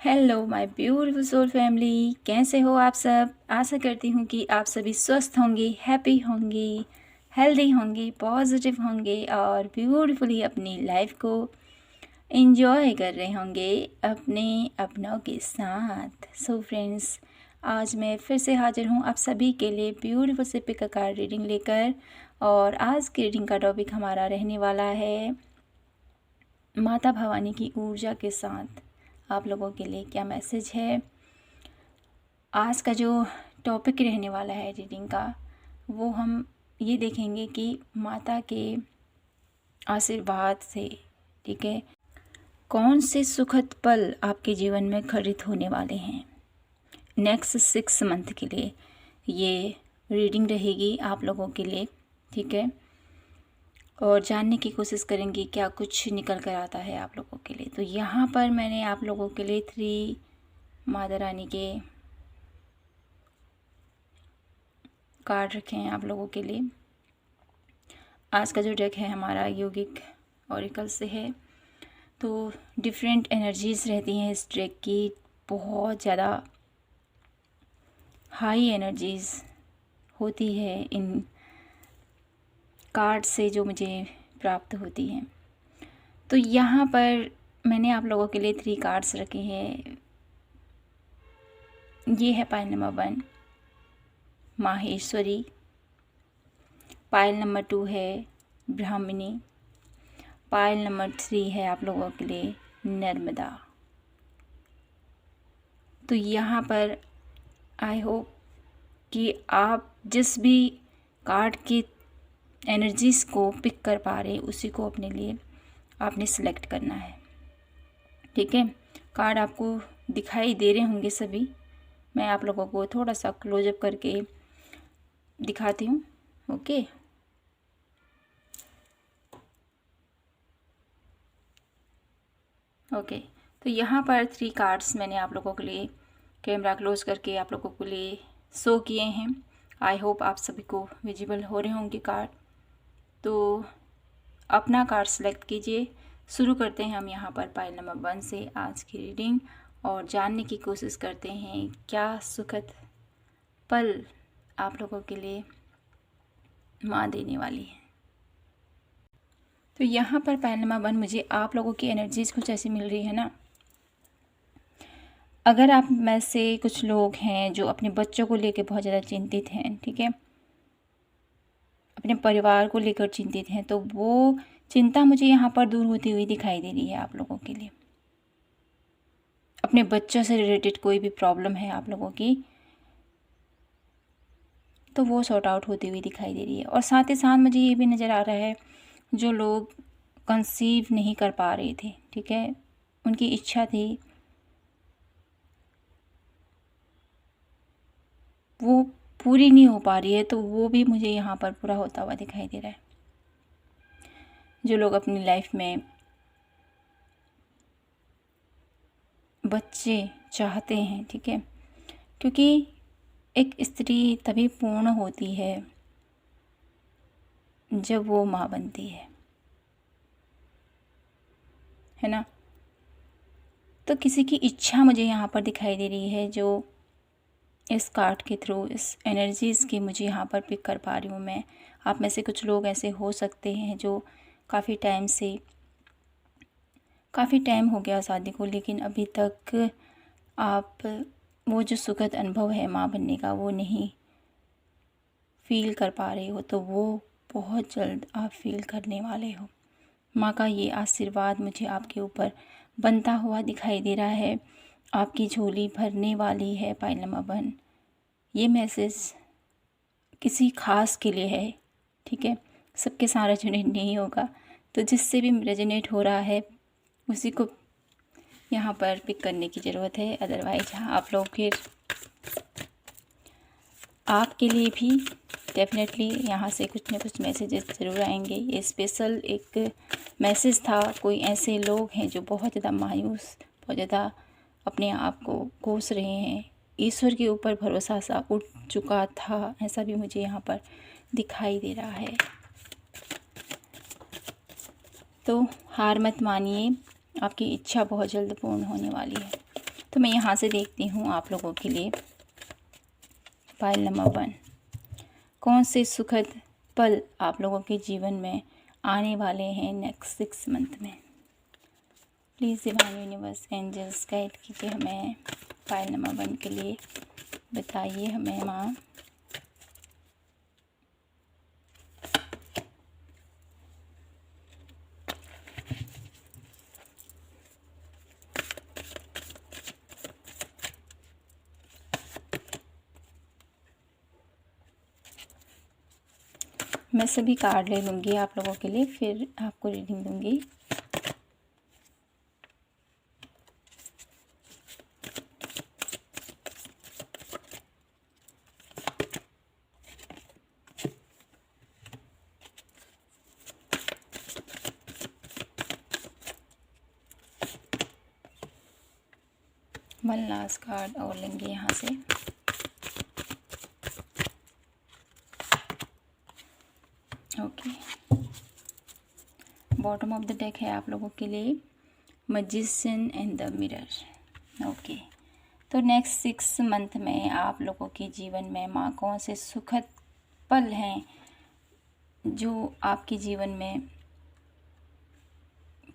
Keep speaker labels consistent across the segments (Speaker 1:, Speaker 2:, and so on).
Speaker 1: Hello my beautiful soul family, कैसे हो आप सब। आशा करती हूँ कि आप सभी स्वस्थ होंगे, हैप्पी होंगे, हेल्दी होंगे, पॉजिटिव होंगे और ब्यूटीफुली अपनी लाइफ को एंजॉय कर रहे होंगे अपने अपनों के साथ। सो फ्रेंड्स, आज मैं फिर से हाजिर हूँ आप सभी के लिए ब्यूटीफुल से पिक अ कार्ड रीडिंग लेकर। और आज की रीडिंग का टॉपिक हमारा रहने वाला है माता भवानी की ऊर्जा के साथ आप लोगों के लिए क्या मैसेज है। आज का जो टॉपिक रहने वाला है रीडिंग का, वो हम ये देखेंगे कि माता के आशीर्वाद से, ठीक है, कौन से सुखद पल आपके जीवन में घटित होने वाले हैं। नेक्स्ट 6 मंथ के लिए ये रीडिंग रहेगी आप लोगों के लिए, ठीक है। और जानने की कोशिश करेंगे क्या कुछ निकल कर आता है आप लोगों के लिए। तो यहाँ पर मैंने आप लोगों के लिए 3 माता रानी के कार्ड रखे हैं आप लोगों के लिए। आज का जो डेक है हमारा योगिक ऑरिकल से है। तो डिफरेंट एनर्जीज़ रहती हैं इस डेक की, बहुत ज़्यादा हाई एनर्जीज़ होती है इन कार्ड से जो मुझे प्राप्त होती हैं। तो यहाँ पर मैंने आप लोगों के लिए 3 कार्ड्स रखे हैं। ये है pile number 1 Maheshwari, pile number 2 है ब्राह्मणी, पाइल नंबर 3 है आप लोगों के लिए नर्मदा। तो यहाँ पर आई होप कि आप जिस भी कार्ड की एनर्जीज़ को पिक कर पा रहे उसी को अपने लिए आपने सिलेक्ट करना है, ठीक है। कार्ड आपको दिखाई दे रहे होंगे सभी। मैं आप लोगों को थोड़ा सा क्लोजअप करके दिखाती हूँ, ओके। ओके, तो यहाँ पर 3 कार्ड्स मैंने आप लोगों के लिए कैमरा क्लोज करके आप लोगों के लिए शो किए हैं। आई होप आप सभी को विजिबल हो रहे होंगे कार्ड। तो अपना कार्ड सेलेक्ट कीजिए। शुरू करते हैं हम यहाँ पर पाइल नंबर 1 से आज की रीडिंग और जानने की कोशिश करते हैं क्या सुखद पल आप लोगों के लिए माँ देने वाली है। तो यहाँ पर पाइल नंबर 1 मुझे आप लोगों की एनर्जीज कुछ ऐसी मिल रही है ना। अगर आप में से कुछ लोग हैं जो अपने बच्चों को लेकर बहुत ज़्यादा चिंतित हैं, ठीक है, अपने परिवार को लेकर चिंतित हैं, तो वो चिंता मुझे यहाँ पर दूर होती हुई दिखाई दे रही है आप लोगों के लिए। अपने बच्चों से रिलेटेड कोई भी प्रॉब्लम है आप लोगों की, तो वो सॉर्ट आउट होती हुई दिखाई दे रही है। और साथ ही साथ मुझे ये भी नज़र आ रहा है जो लोग कंसीव नहीं कर पा रहे थे, ठीक है, उनकी इच्छा थी, वो पूरी नहीं हो पा रही है, तो वो भी मुझे यहाँ पर पूरा होता हुआ दिखाई दे रहा है। जो लोग अपनी लाइफ में बच्चे चाहते हैं, ठीक है, क्योंकि एक स्त्री तभी पूर्ण होती है जब वो माँ बनती है ना। तो किसी की इच्छा मुझे यहाँ पर दिखाई दे रही है जो इस कार्ड के थ्रू, इस एनर्जीज़ की मुझे यहाँ पर पिक कर पा रही हूँ मैं। आप में से कुछ लोग ऐसे हो सकते हैं जो काफ़ी टाइम हो गया शादी को, लेकिन अभी तक आप वो जो सुखद अनुभव है माँ बनने का वो नहीं फील कर पा रहे हो, तो वो बहुत जल्द आप फील करने वाले हो। माँ का ये आशीर्वाद मुझे आपके ऊपर बनता हुआ दिखाई दे रहा है। आपकी झोली भरने वाली है पाइल नंबर 1। ये मैसेज किसी खास के लिए है, ठीक है, सबके साथ रेजोनेट नहीं होगा। तो जिससे भी रेजोनेट हो रहा है उसी को यहाँ पर पिक करने की ज़रूरत है। अदरवाइज आप लोग फिर आपके लिए भी डेफिनेटली यहाँ से कुछ ना कुछ मैसेजेस ज़रूर आएंगे। ये स्पेशल एक मैसेज था। कोई ऐसे लोग हैं जो बहुत ज़्यादा मायूस, बहुत ज़्यादा अपने आप को कोस रहे हैं, ईश्वर के ऊपर भरोसा सा उठ चुका था, ऐसा भी मुझे यहाँ पर दिखाई दे रहा है। तो हार मत मानिए, आपकी इच्छा बहुत जल्द पूर्ण होने वाली है। तो मैं यहाँ से देखती हूँ आप लोगों के लिए पाइल नंबर 1, कौन से सुखद पल आप लोगों के जीवन में आने वाले हैं नेक्स्ट 6 मंथ में। Please divine universe angels guide कीजिए हमें पाइल नंबर 1 के लिए, बताइए हमें माँ। मैं सभी कार्ड ले लूँगी आप लोगों के लिए, फिर आपको रीडिंग दूँगी। वन लास्ट कार्ड और लेंगे यहाँ से। Okay, bottom of the deck है आप लोगों के लिए magician and the mirror. Okay, तो नेक्स्ट 6 मंथ में आप लोगों के जीवन में माँ कौन से सुखद पल हैं जो आपके जीवन में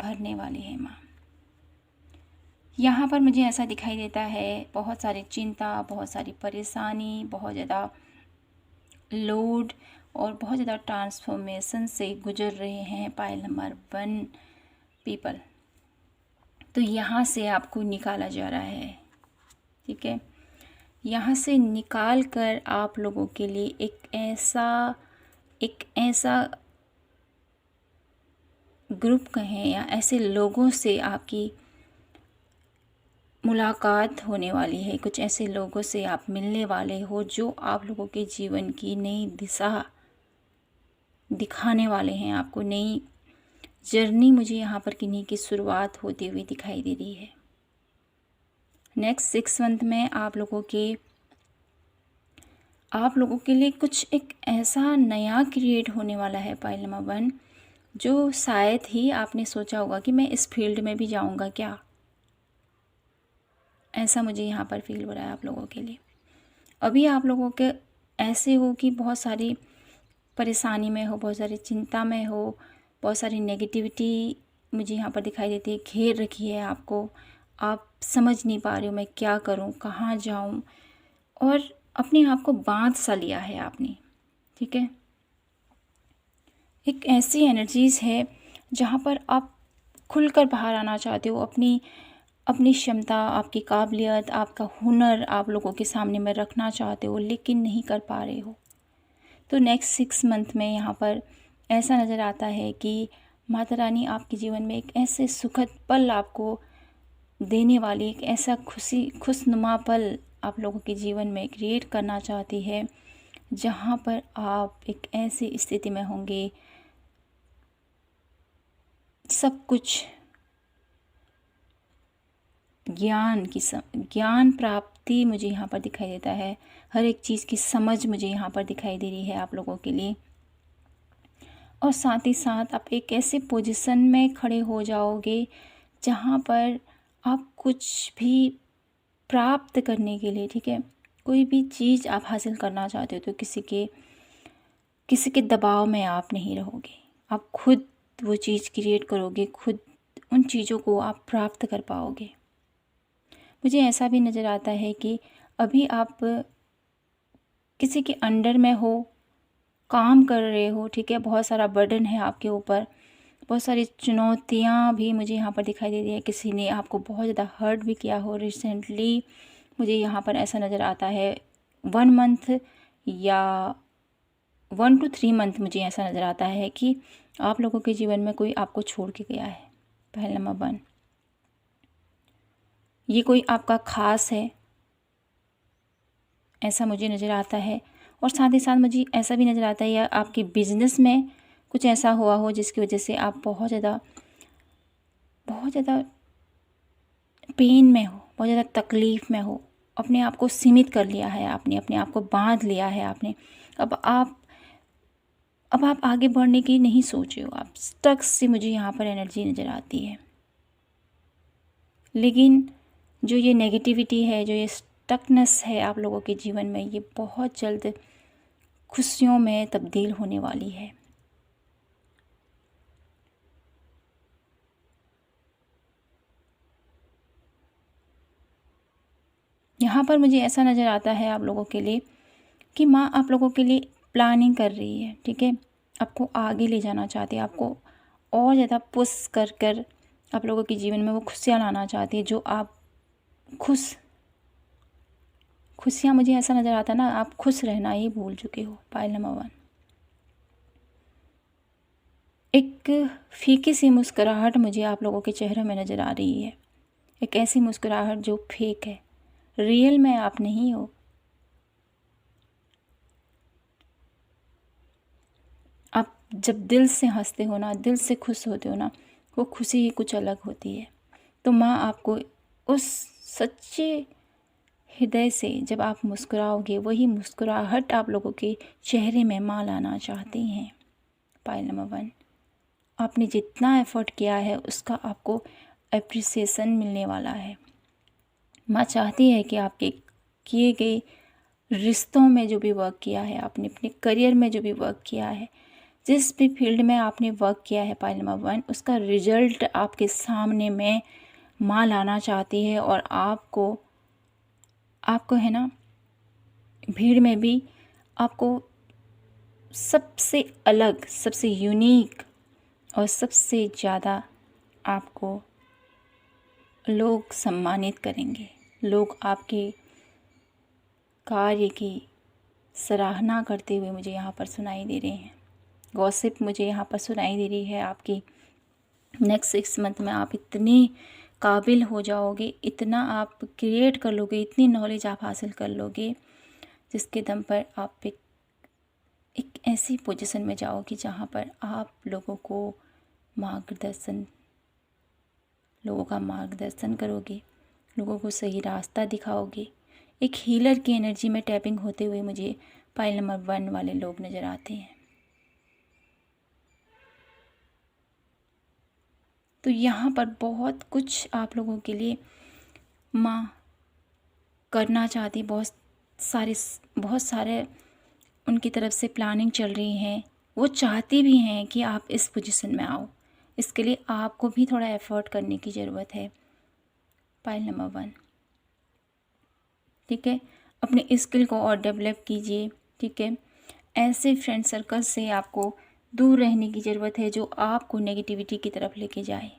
Speaker 1: भरने वाली है माँ। यहाँ पर मुझे ऐसा दिखाई देता है बहुत सारी चिंता, बहुत सारी परेशानी, बहुत ज़्यादा लोड और बहुत ज़्यादा ट्रांसफॉर्मेशन से गुजर रहे हैं पाइल नंबर 1 पीपल। तो यहाँ से आपको निकाला जा रहा है, ठीक है। यहाँ से निकाल कर आप लोगों के लिए एक ऐसा ग्रुप कहें या ऐसे लोगों से आपकी मुलाकात होने वाली है। कुछ ऐसे लोगों से आप मिलने वाले हो जो आप लोगों के जीवन की नई दिशा दिखाने वाले हैं। आपको नई जर्नी मुझे यहाँ पर किन्हीं की शुरुआत होती हुई दिखाई दे रही है। नेक्स्ट 6 मंथ में आप लोगों के लिए कुछ एक ऐसा नया क्रिएट होने वाला है पाइल नंबर 1, जो शायद ही आपने सोचा होगा कि मैं इस फील्ड में भी जाऊँगा क्या। ऐसा मुझे यहाँ पर फील हो रहा है आप लोगों के लिए। अभी आप लोगों के ऐसे हो कि बहुत सारी परेशानी में हो, बहुत सारी चिंता में हो, बहुत सारी नेगेटिविटी मुझे यहाँ पर दिखाई देती है, घेर रखी है आपको। आप समझ नहीं पा रहे हो मैं क्या करूँ, कहाँ जाऊँ, और अपने आप को बांध सा लिया है आपने, ठीक है। एक ऐसी एनर्जीज़ है जहाँ पर आप खुलकर बाहर आना चाहते हो, अपनी क्षमता, आपकी काबिलियत, आपका हुनर आप लोगों के सामने में रखना चाहते हो, लेकिन नहीं कर पा रहे हो। तो नेक्स्ट 6 मंथ में यहाँ पर ऐसा नज़र आता है कि माता रानी आपके जीवन में एक ऐसे सुखद पल आपको देने वाली, एक ऐसा खुशनुमा पल आप लोगों के जीवन में क्रिएट करना चाहती है, जहाँ पर आप एक ऐसी स्थिति में होंगे, सब कुछ ज्ञान प्राप्ति मुझे यहाँ पर दिखाई देता है। हर एक चीज़ की समझ मुझे यहाँ पर दिखाई दे रही है आप लोगों के लिए। और साथ ही साथ आप एक ऐसे पोजीशन में खड़े हो जाओगे जहाँ पर आप कुछ भी प्राप्त करने के लिए, ठीक है, कोई भी चीज़ आप हासिल करना चाहते हो तो किसी के दबाव में आप नहीं रहोगे। आप खुद वो चीज़ क्रिएट करोगे, खुद उन चीज़ों को आप प्राप्त कर पाओगे। मुझे ऐसा भी नज़र आता है कि अभी आप किसी के अंडर में हो, काम कर रहे हो, ठीक है, बहुत सारा बर्डन है आपके ऊपर, बहुत सारी चुनौतियाँ भी मुझे यहाँ पर दिखाई दे रही है। किसी ने आपको बहुत ज़्यादा हर्ट भी किया हो रिसेंटली, मुझे यहाँ पर ऐसा नज़र आता है 1 मंथ या 1 to 3 मंथ मुझे ऐसा नज़र आता है कि आप लोगों के जीवन में कोई आपको छोड़ के गया है। पहला नंबर 1, ये कोई आपका ख़ास है, ऐसा मुझे नज़र आता है। और साथ ही साथ मुझे ऐसा भी नज़र आता है या आपके बिजनेस में कुछ ऐसा हुआ हो जिसकी वजह से आप बहुत ज़्यादा पेन में हो, बहुत ज़्यादा तकलीफ़ में हो, अपने आप को सीमित कर लिया है आपने, अपने आप को बांध लिया है आपने। अब आप आगे बढ़ने की नहीं सोच रहे हो, आप स्टक सी मुझे यहाँ पर एनर्जी नज़र आती है। लेकिन जो ये नेगेटिविटी है, जो ये स्टकनेस है आप लोगों के जीवन में, ये बहुत जल्द खुशियों में तब्दील होने वाली है। यहाँ पर मुझे ऐसा नज़र आता है आप लोगों के लिए कि माँ आप लोगों के लिए प्लानिंग कर रही है, ठीक है। आपको आगे ले जाना चाहती है, आपको और ज़्यादा पुश कर कर आप लोगों के जीवन में वो खुशियाँ लाना चाहती है, जो आप खुशियाँ मुझे ऐसा नज़र आता है ना, आप खुश रहना ही भूल चुके हो। पाइल नंबर 1, एक फीकी सी मुस्कुराहट मुझे आप लोगों के चेहरे में नज़र आ रही है। एक ऐसी मुस्कुराहट जो फेक है, रियल में आप नहीं हो। आप जब दिल से हंसते हो ना, दिल से खुश होते हो ना, वो खुशी ही कुछ अलग होती है। तो माँ आपको उस सच्चे हृदय से जब आप मुस्कुराओगे, वही मुस्कुराहट आप लोगों के चेहरे में माँ लाना चाहती हैं। पाइल नंबर 1, आपने जितना एफर्ट किया है उसका आपको एप्रिसिएशन मिलने वाला है। माँ चाहती है कि आपके किए गए रिश्तों में जो भी वर्क किया है, आपने अपने करियर में जो भी वर्क किया है, जिस भी फील्ड में आपने वर्क किया है, पाइल नंबर 1, उसका रिजल्ट आपके सामने में माँ लाना चाहती है। और आपको है ना, भीड़ में भी आपको सबसे अलग, सबसे यूनिक और सबसे ज़्यादा आपको लोग सम्मानित करेंगे। लोग आपके कार्य की सराहना करते हुए मुझे यहाँ पर सुनाई दे रहे हैं। गॉसिप मुझे यहाँ पर सुनाई दे रही है। आपकी नेक्स्ट 6 मंथ में आप इतने काबिल हो जाओगे, इतना आप क्रिएट कर लोगे, इतनी नॉलेज आप हासिल कर लोगे, जिसके दम पर आप एक ऐसी पोजीशन में जाओगे जहाँ पर आप लोगों का मार्गदर्शन करोगे, लोगों को सही रास्ता दिखाओगे। एक हीलर की एनर्जी में टैपिंग होते हुए मुझे पाइल नंबर 1 वाले लोग नज़र आते हैं। तो यहाँ पर बहुत कुछ आप लोगों के लिए माँ करना चाहती, बहुत सारे उनकी तरफ से प्लानिंग चल रही है। वो चाहती भी हैं कि आप इस पोजीशन में आओ। इसके लिए आपको भी थोड़ा एफर्ट करने की ज़रूरत है। पाइल नंबर 1, ठीक है। अपने स्किल को और डेवलप कीजिए, ठीक है। ऐसे फ्रेंड सर्कल से आपको दूर रहने की ज़रूरत है जो आपको नेगेटिविटी की तरफ लेके जाए,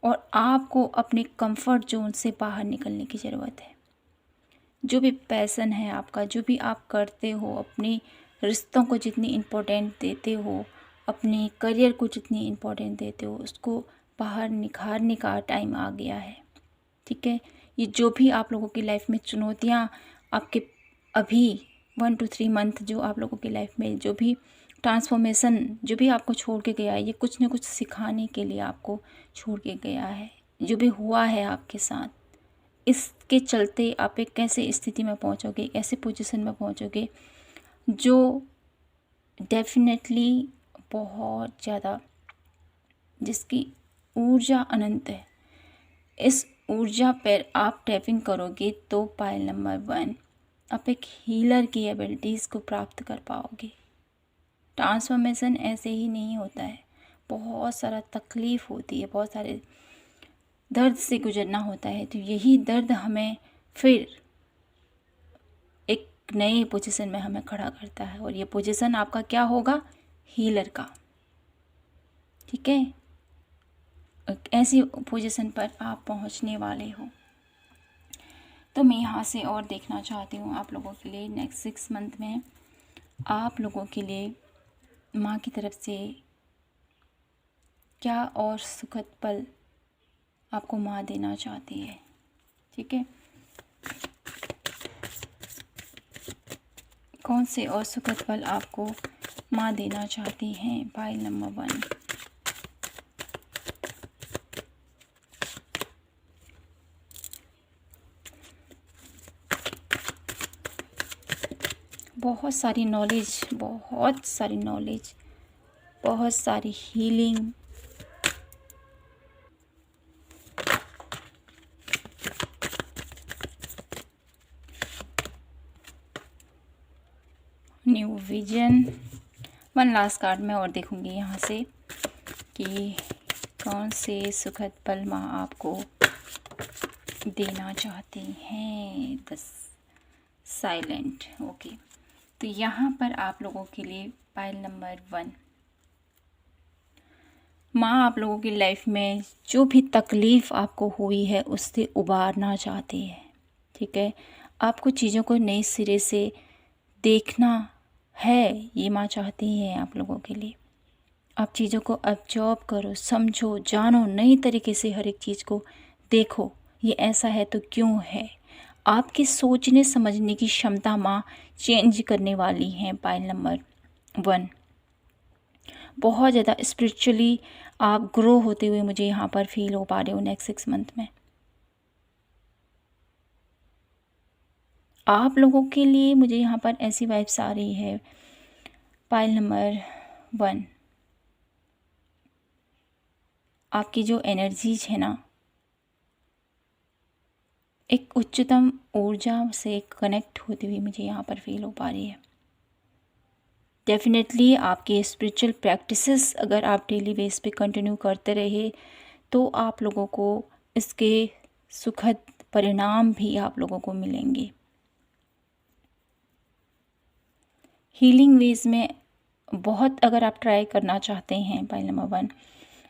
Speaker 1: और आपको अपने कंफर्ट जोन से बाहर निकलने की ज़रूरत है। जो भी पैशन है आपका, जो भी आप करते हो, अपने रिश्तों को जितनी इम्पोर्टेंट देते हो, अपने करियर को जितनी इम्पोर्टेंट देते हो, उसको बाहर निखारने का टाइम आ गया है, ठीक है। ये जो भी आप लोगों की लाइफ में चुनौतियाँ आपके अभी 1 to 3 मंथ जो आप लोगों की लाइफ में जो भी ट्रांसफॉर्मेशन जो भी आपको छोड़ के गया है, ये कुछ न कुछ सिखाने के लिए आपको छोड़ के गया है। जो भी हुआ है आपके साथ, इसके चलते आप एक कैसे स्थिति में पहुंचोगे, ऐसे पोजीशन में पहुंचोगे जो डेफिनेटली बहुत ज़्यादा, जिसकी ऊर्जा अनंत है। इस ऊर्जा पर आप टैपिंग करोगे तो पाइल नंबर 1, आप एक हीलर की एबिलिटीज़ को प्राप्त कर पाओगे। ट्रांसफॉर्मेशन ऐसे ही नहीं होता है, बहुत सारा तकलीफ़ होती है, बहुत सारे दर्द से गुजरना होता है। तो यही दर्द हमें फिर एक नए पोजीशन में हमें खड़ा करता है, और ये पोजीशन आपका क्या होगा? हीलर का, ठीक है। एक ऐसी पोजीशन पर आप पहुंचने वाले हो। तो मैं यहाँ से और देखना चाहती हूँ आप लोगों के लिए नेक्स्ट 6 मंथ में आप लोगों के लिए माँ की तरफ से क्या और सुखद पल आपको माँ देना चाहती है, ठीक है। कौन से और सुखद पल आपको माँ देना चाहती हैं? पाइल नंबर 1, बहुत सारी नॉलेज, बहुत सारी नॉलेज, बहुत सारी healing, new vision. One last card मैं और देखूंगी यहाँ से कि कौन से सुखद पल माँ आपको देना चाहती हैं। The silent. ओके, तो यहाँ पर आप लोगों के लिए पाइल नंबर 1, माँ आप लोगों की लाइफ में जो भी तकलीफ़ आपको हुई है उससे उबारना चाहती है। ठीक है, आपको चीज़ों को नए सिरे से देखना है, ये माँ चाहती है आप लोगों के लिए। आप चीज़ों को ऑब्जर्व करो, समझो, जानो, नई तरीके से हर एक चीज़ को देखो, ये ऐसा है तो क्यों है। आपकी सोचने समझने की क्षमता माँ चेंज करने वाली हैं। पाइल नंबर 1, बहुत ज़्यादा स्पिरिचुअली आप ग्रो होते हुए मुझे यहाँ पर फील हो पा रहे हो नेक्स्ट 6 मंथ में। आप लोगों के लिए मुझे यहाँ पर ऐसी वाइब्स आ रही है। पाइल नंबर 1, आपकी जो एनर्जीज है ना, एक उच्चतम ऊर्जा से कनेक्ट होती हुई मुझे यहाँ पर फील हो पा रही है। डेफिनेटली आपकी स्पिरिचुअल प्रैक्टिसेस अगर आप डेली बेस पे कंटिन्यू करते रहे तो आप लोगों को इसके सुखद परिणाम भी आप लोगों को मिलेंगे। हीलिंग वेज में बहुत अगर आप ट्राई करना चाहते हैं, पाइल नंबर 1,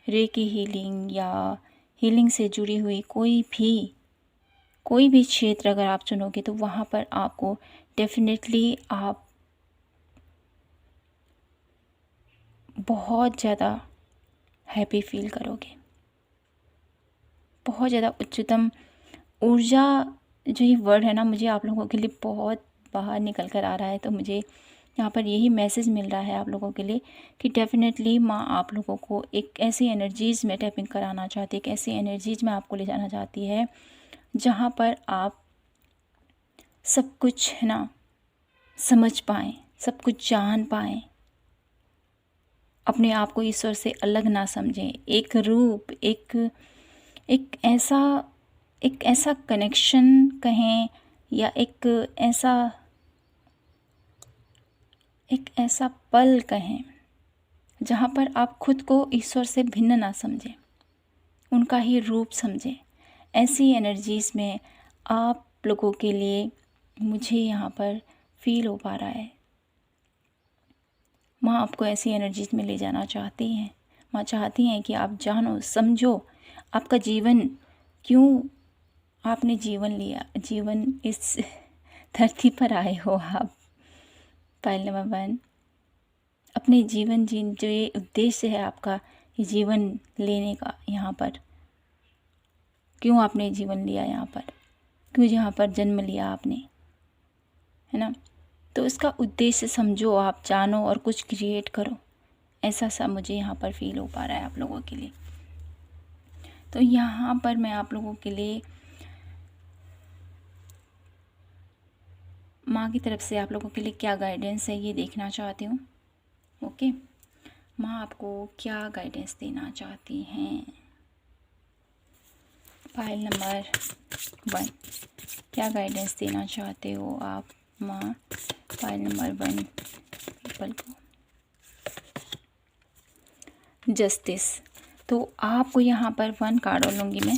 Speaker 1: रेकी हीलिंग या हीलिंग से जुड़ी हुई कोई भी क्षेत्र अगर आप चुनोगे तो वहाँ पर आपको डेफिनेटली आप बहुत ज़्यादा हैप्पी फील करोगे। बहुत ज़्यादा उच्चतम ऊर्जा, जो ये वर्ड है ना, मुझे आप लोगों के लिए बहुत बाहर निकल कर आ रहा है। तो मुझे यहाँ पर यही मैसेज मिल रहा है आप लोगों के लिए कि डेफिनेटली माँ आप लोगों को एक ऐसी एनर्जीज़ में टैपिंग कराना चाहती है, एक ऐसी एनर्जीज़ में आपको ले जाना चाहती है जहाँ पर आप सब कुछ है ना समझ पाएँ, सब कुछ जान पाएँ, अपने आप को ईश्वर से अलग ना समझें। एक रूप, एक ऐसा कनेक्शन कहें या एक ऐसा पल कहें जहाँ पर आप खुद को ईश्वर से भिन्न ना समझें, उनका ही रूप समझें। ऐसी एनर्जीज़ में आप लोगों के लिए मुझे यहाँ पर फील हो पा रहा है। माँ आपको ऐसी एनर्जीज में ले जाना चाहती हैं। माँ चाहती हैं कि आप जानो, समझो आपका जीवन, क्यों आपने जीवन लिया, जीवन इस धरती पर आए हो आप। पाइल नंबर 1, अपने जीवन जो ये उद्देश्य है आपका, ये जीवन लेने का, यहाँ पर क्यों आपने जीवन लिया, यहाँ पर क्यों यहाँ पर जन्म लिया आपने, है ना। तो इसका उद्देश्य समझो, आप जानो और कुछ क्रिएट करो। ऐसा सा मुझे यहाँ पर फील हो पा रहा है आप लोगों के लिए। तो यहाँ पर मैं आप लोगों के लिए माँ की तरफ से आप लोगों के लिए क्या गाइडेंस है ये देखना चाहती हूँ। ओके, माँ आपको क्या गाइडेंस देना चाहती हैं। पाइल नंबर 1, क्या गाइडेंस देना चाहते हो आप माँ। पाइल नंबर 1 पीपल को जस्टिस। तो आपको यहाँ पर 1 कार्ड और लूँगी मैं।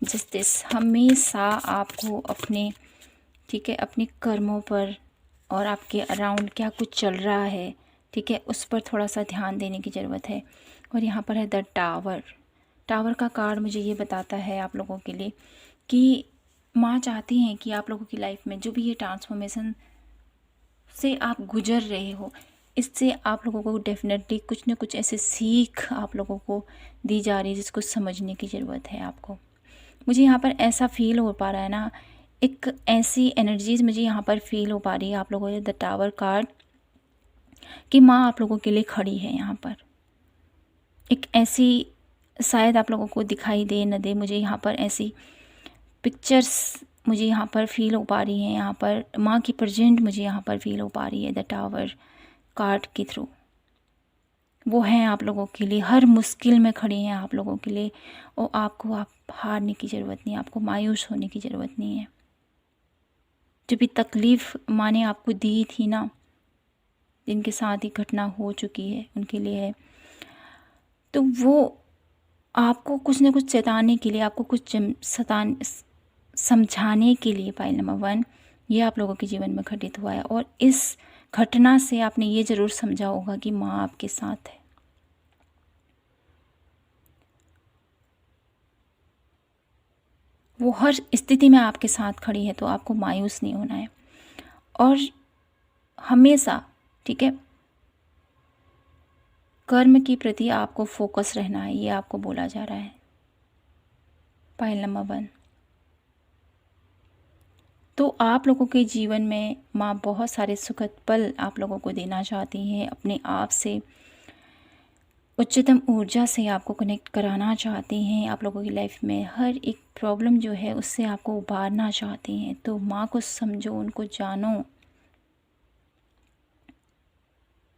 Speaker 1: जस्टिस हमेशा आपको अपने, ठीक है, अपने कर्मों पर और आपके अराउंड क्या कुछ चल रहा है, ठीक है, उस पर थोड़ा सा ध्यान देने की ज़रूरत है। और यहाँ पर है द टावर। टावर का कार्ड मुझे ये बताता है आप लोगों के लिए कि माँ चाहती हैं कि आप लोगों की लाइफ में जो भी ये ट्रांसफॉर्मेशन से आप गुजर रहे हो, इससे आप लोगों को डेफिनेटली कुछ ना कुछ ऐसे सीख आप लोगों को दी जा रही है जिसको समझने की ज़रूरत है आपको। मुझे यहाँ पर ऐसा फील हो पा रहा है ना, एक ऐसी एनर्जीज मुझे यहाँ पर फील हो पा रही है आप लोगों के द टावर कार्ड कि माँ आप लोगों के लिए खड़ी है यहाँ पर। एक ऐसी, शायद आप लोगों को दिखाई दे न दे, मुझे यहाँ पर ऐसी पिक्चर्स मुझे यहाँ पर फील हो पा रही हैं। यहाँ पर माँ की प्रेजेंट मुझे यहाँ पर फील हो पा रही है द टावर कार्ड के थ्रू। वो हैं आप लोगों के लिए, हर मुश्किल में खड़ी हैं आप लोगों के लिए। और आपको आप हारने की ज़रूरत नहीं है, आपको मायूस होने की ज़रूरत नहीं है। जो भी तकलीफ़ माँ ने आपको दी थी ना, जिनके साथ ही घटना हो चुकी है उनके लिए है। तो वो आपको कुछ ना कुछ चेताने के लिए, आपको कुछ समझाने के लिए पाइल नंबर 1 ये आप लोगों के जीवन में घटित हुआ है। और इस घटना से आपने ये ज़रूर समझा होगा कि माँ आपके साथ है। वो हर स्थिति में आपके साथ खड़ी है, तो आपको मायूस नहीं होना है और हमेशा, ठीक है, कर्म के प्रति आपको फोकस रहना है, ये आपको बोला जा रहा है पाइल नंबर 1। तो आप लोगों के जीवन में माँ बहुत सारे सुखद पल आप लोगों को देना चाहती हैं, अपने आप से उच्चतम ऊर्जा से आपको कनेक्ट कराना चाहती हैं, आप लोगों की लाइफ में हर एक प्रॉब्लम जो है उससे आपको उबारना चाहती हैं। तो माँ को समझो, उनको जानो,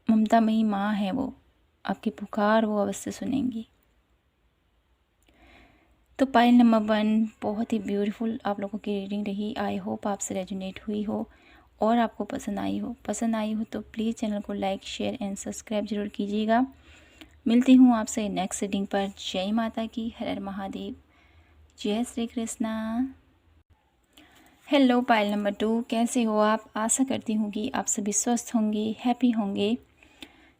Speaker 1: ममतामयी माँ है वो, आपकी पुकार वो अवश्य सुनेंगी। तो पाइल नंबर 1 बहुत ही ब्यूटीफुल आप लोगों की रीडिंग रही। आई होप आपसे रेजोनेट हुई हो और आपको पसंद आई हो तो प्लीज़ चैनल को लाइक, शेयर एंड सब्सक्राइब ज़रूर कीजिएगा। मिलती हूँ आपसे नेक्स्ट रीडिंग पर। जय माता की, हर हर महादेव, जय Shri Krishna. Hello pile number 2, कैसे हो आप? आशा करती हूँ कि आप सभी स्वस्थ होंगे, हैप्पी होंगे।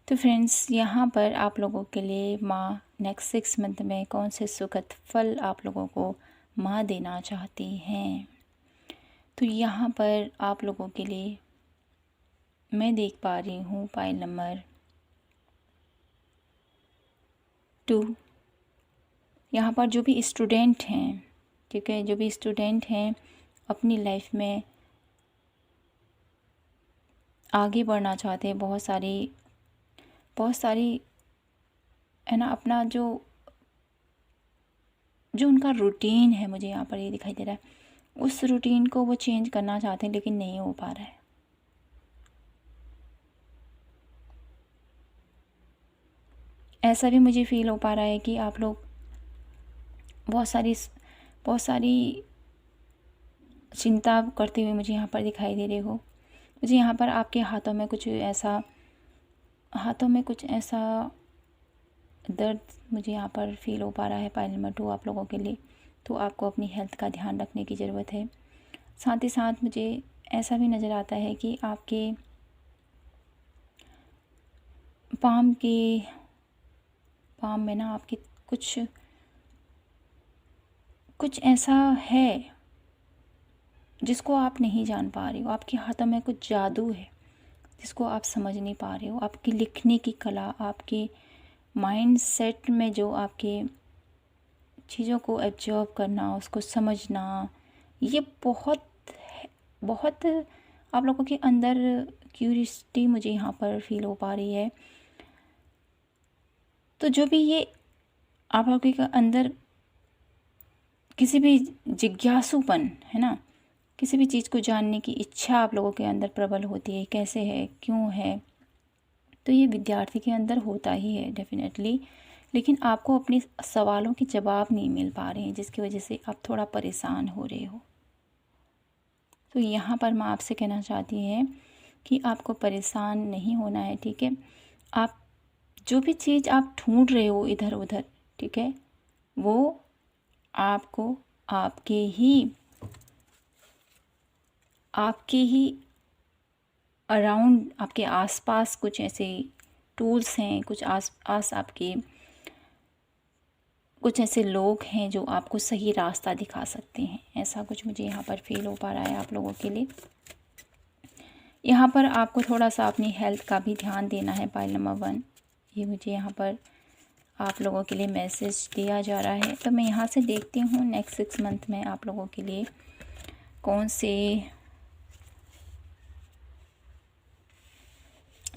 Speaker 1: तो फ्रेंड्स, यहाँ पर आप लोगों के लिए माँ नेक्स्ट 6 मंथ में कौन से सुखद फल आप लोगों को माँ देना चाहती हैं, तो यहाँ पर आप लोगों के लिए मैं देख पा रही हूँ पाइल नंबर 2। यहाँ पर जो भी स्टूडेंट हैं, ठीक है, जो भी स्टूडेंट हैं अपनी लाइफ में आगे बढ़ना चाहते हैं, बहुत सारी है ना, अपना जो उनका रूटीन है, मुझे यहाँ पर ये दिखाई दे रहा है, उस रूटीन को वो चेंज करना चाहते हैं लेकिन नहीं हो पा रहा है। ऐसा भी मुझे फील हो पा रहा है कि आप लोग बहुत सारी चिंता करते हुए मुझे यहाँ पर दिखाई दे रहे हो। मुझे यहाँ पर आपके हाथों में कुछ ऐसा दर्द मुझे यहाँ पर फील हो पा रहा है पाइल नंबर 2 आप लोगों के लिए। तो आपको अपनी हेल्थ का ध्यान रखने की ज़रूरत है। साथ ही साथ मुझे ऐसा भी नज़र आता है कि आपके पाम में ना आपकी कुछ ऐसा है जिसको आप नहीं जान पा रहे हो। आपके हाथों में कुछ जादू है जिसको आप समझ नहीं पा रहे हो। आपकी लिखने की कला, आपके माइंड सेट में जो आपके चीज़ों को एब्जॉर्व करना, उसको समझना, ये बहुत आप लोगों के अंदर क्यूरियोसिटी मुझे यहाँ पर फील हो पा रही है। तो जो भी ये आप लोगों के अंदर किसी भी जिज्ञासूपन है ना, किसी भी चीज़ को जानने की इच्छा आप लोगों के अंदर प्रबल होती है, कैसे है, क्यों है, तो ये विद्यार्थी के अंदर होता ही है डेफिनेटली। लेकिन आपको अपने सवालों के जवाब नहीं मिल पा रहे हैं, जिसकी वजह से आप थोड़ा परेशान हो रहे हो। तो यहाँ पर मैं आपसे कहना चाहती है कि आपको परेशान नहीं होना है, ठीक है। आप जो भी चीज़ आप ढूंढ रहे हो इधर उधर, ठीक है, वो आपको आपके ही अराउंड, आपके आसपास कुछ ऐसे टूल्स हैं, कुछ आसपास आपके कुछ ऐसे लोग हैं जो आपको सही रास्ता दिखा सकते हैं। ऐसा कुछ मुझे यहाँ पर फील हो पा रहा है आप लोगों के लिए। यहाँ पर आपको थोड़ा सा अपनी हेल्थ का भी ध्यान देना है पाइल नंबर 1। ये मुझे यहाँ पर आप लोगों के लिए मैसेज दिया जा रहा है। तो मैं यहाँ से देखती हूँ नेक्स्ट 6 मंथ में आप लोगों के लिए कौन से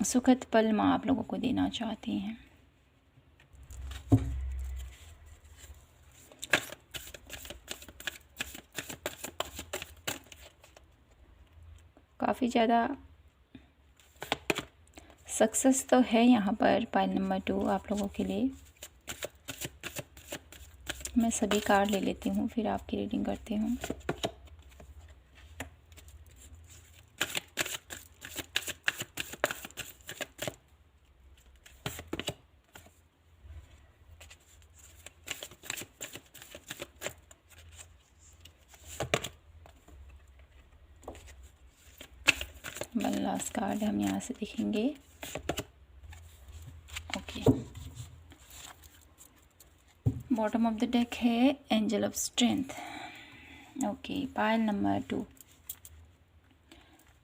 Speaker 1: सुखद पल माँ आप लोगों को देना चाहती हैं। काफ़ी ज़्यादा सक्सेस तो है यहाँ पर पाइल नंबर 2 आप लोगों के लिए। मैं सभी कार्ड ले लेती हूँ, फिर आपकी रीडिंग करती हूँ। लास्ट कार्ड हम यहाँ से देखेंगे। Okay, bottom of the deck है angel of strength. Okay, pile number 2।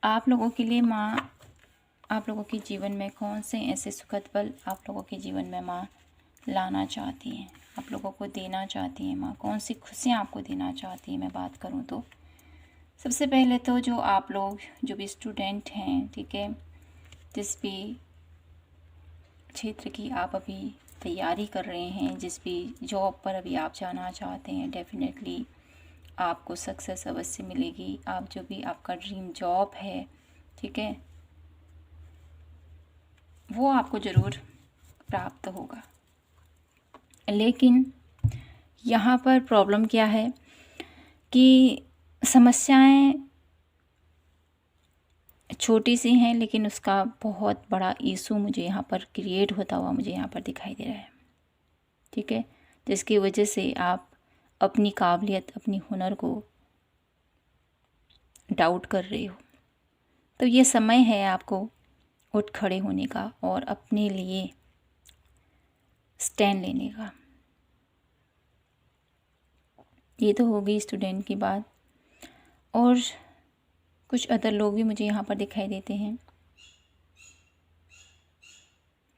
Speaker 1: आप लोगों के लिए माँ आप लोगों के जीवन में कौन से ऐसे सुखद पल आप लोगों के जीवन में माँ लाना चाहती हैं, आप लोगों को देना चाहती हैं माँ, कौन सी खुशियाँ आपको देना चाहती हैं। मैं बात करूँ तो सबसे पहले तो जो आप लोग जो भी स्टूडेंट हैं, ठीक है, जिस भी क्षेत्र की आप अभी तैयारी कर रहे हैं, जिस भी जॉब पर अभी आप जाना चाहते हैं, डेफिनेटली आपको सक्सेस अवश्य मिलेगी। आप जो भी आपका ड्रीम जॉब है, ठीक है, वो आपको ज़रूर प्राप्त होगा। लेकिन यहाँ पर प्रॉब्लम क्या है कि समस्याएं छोटी सी हैं, लेकिन उसका बहुत बड़ा इशू मुझे यहाँ पर क्रिएट होता हुआ मुझे यहाँ पर दिखाई दे रहा है, ठीक है, जिसकी वजह से आप अपनी काबिलियत, अपनी हुनर को डाउट कर रहे हो। तो ये समय है आपको उठ खड़े होने का और अपने लिए स्टैंड लेने का। ये तो हो गई स्टूडेंट की बात, और कुछ अदर लोग भी मुझे यहाँ पर दिखाई देते हैं।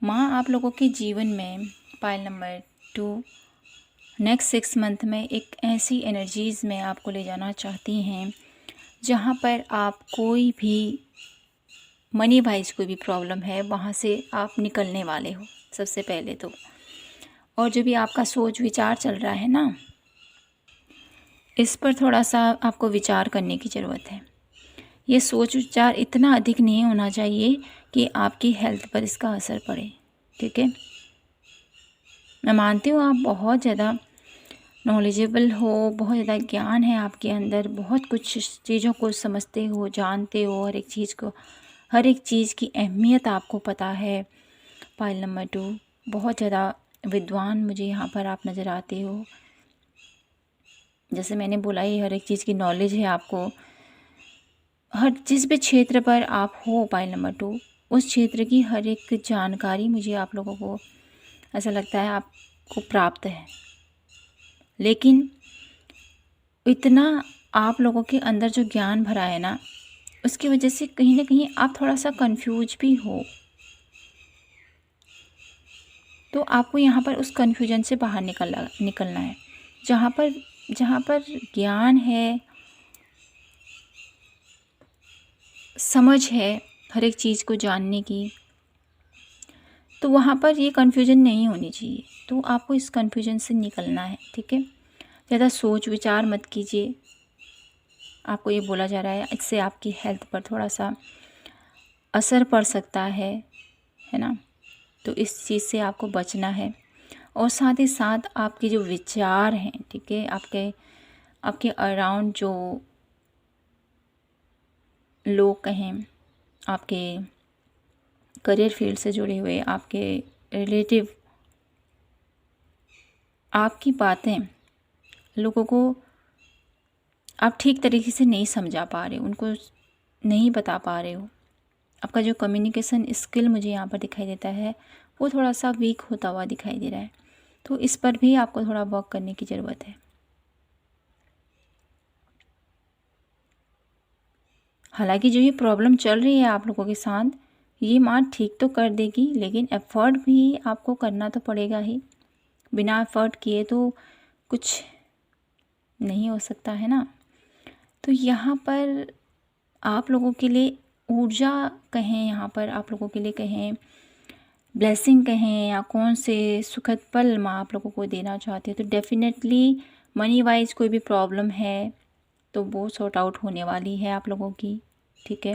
Speaker 1: माँ आप लोगों के जीवन में पाइल नंबर 2 नेक्स्ट 6 मंथ में एक ऐसी एनर्जीज़ में आपको ले जाना चाहती हैं जहाँ पर आप कोई भी मनी वाइज कोई भी प्रॉब्लम है वहाँ से आप निकलने वाले हो सबसे पहले तो। और जो भी आपका सोच विचार चल रहा है ना, इस पर थोड़ा सा आपको विचार करने की ज़रूरत है। ये सोच विचार इतना अधिक नहीं होना चाहिए कि आपकी हेल्थ पर इसका असर पड़े, ठीक है। मैं मानती हूँ आप बहुत ज़्यादा नॉलेजेबल हो, बहुत ज़्यादा ज्ञान है आपके अंदर, बहुत कुछ चीज़ों को समझते हो, जानते हो, हर एक चीज़ को, हर एक चीज़ की अहमियत आपको पता है। पाइल नंबर 2 बहुत ज़्यादा विद्वान मुझे यहाँ पर आप नज़र आते हो। जैसे मैंने बोला ही, हर एक चीज़ की नॉलेज है आपको, हर जिस भी क्षेत्र पर आप हो पाइल नंबर 2 उस क्षेत्र की हर एक जानकारी मुझे आप लोगों को ऐसा लगता है आपको प्राप्त है। लेकिन इतना आप लोगों के अंदर जो ज्ञान भरा है ना, उसकी वजह से कहीं ना कहीं आप थोड़ा सा कंफ्यूज भी हो। तो आपको यहाँ पर उस कन्फ्यूजन से बाहर निकलना है। जहाँ पर ज्ञान है, समझ है हर एक चीज़ को जानने की, तो वहाँ पर ये कन्फ्यूजन नहीं होनी चाहिए। तो आपको इस कन्फ्यूजन से निकलना है, ठीक है। ज़्यादा सोच विचार मत कीजिए। आपको ये बोला जा रहा है इससे आपकी हेल्थ पर थोड़ा सा असर पड़ सकता है ना। तो इस चीज़ से आपको बचना है। और साथ ही साथ आपके जो विचार हैं, ठीक है, आपके अराउंड जो लोग कहें, आपके करियर फील्ड से जुड़े हुए, आपके रिलेटिव, आपकी बातें लोगों को आप ठीक तरीके से नहीं समझा पा रहे हो, उनको नहीं बता पा रहे हो। आपका जो कम्युनिकेशन स्किल मुझे यहाँ पर दिखाई देता है वो थोड़ा सा वीक होता हुआ दिखाई दे रहा है। तो इस पर भी आपको थोड़ा वर्क करने की ज़रूरत है। हालांकि जो ये प्रॉब्लम चल रही है आप लोगों के साथ, ये माँ ठीक तो कर देगी, लेकिन एफ़र्ट भी आपको करना तो पड़ेगा ही। बिना एफ़र्ट किए तो कुछ नहीं हो सकता है ना। तो यहाँ पर आप लोगों के लिए ऊर्जा कहें, यहाँ पर आप लोगों के लिए कहें ब्लेसिंग कहें, या कौन से सुखद पल माँ आप लोगों को देना चाहते हैं, तो डेफिनेटली मनी वाइज कोई भी प्रॉब्लम है तो वो सॉर्ट आउट होने वाली है आप लोगों की, ठीक है।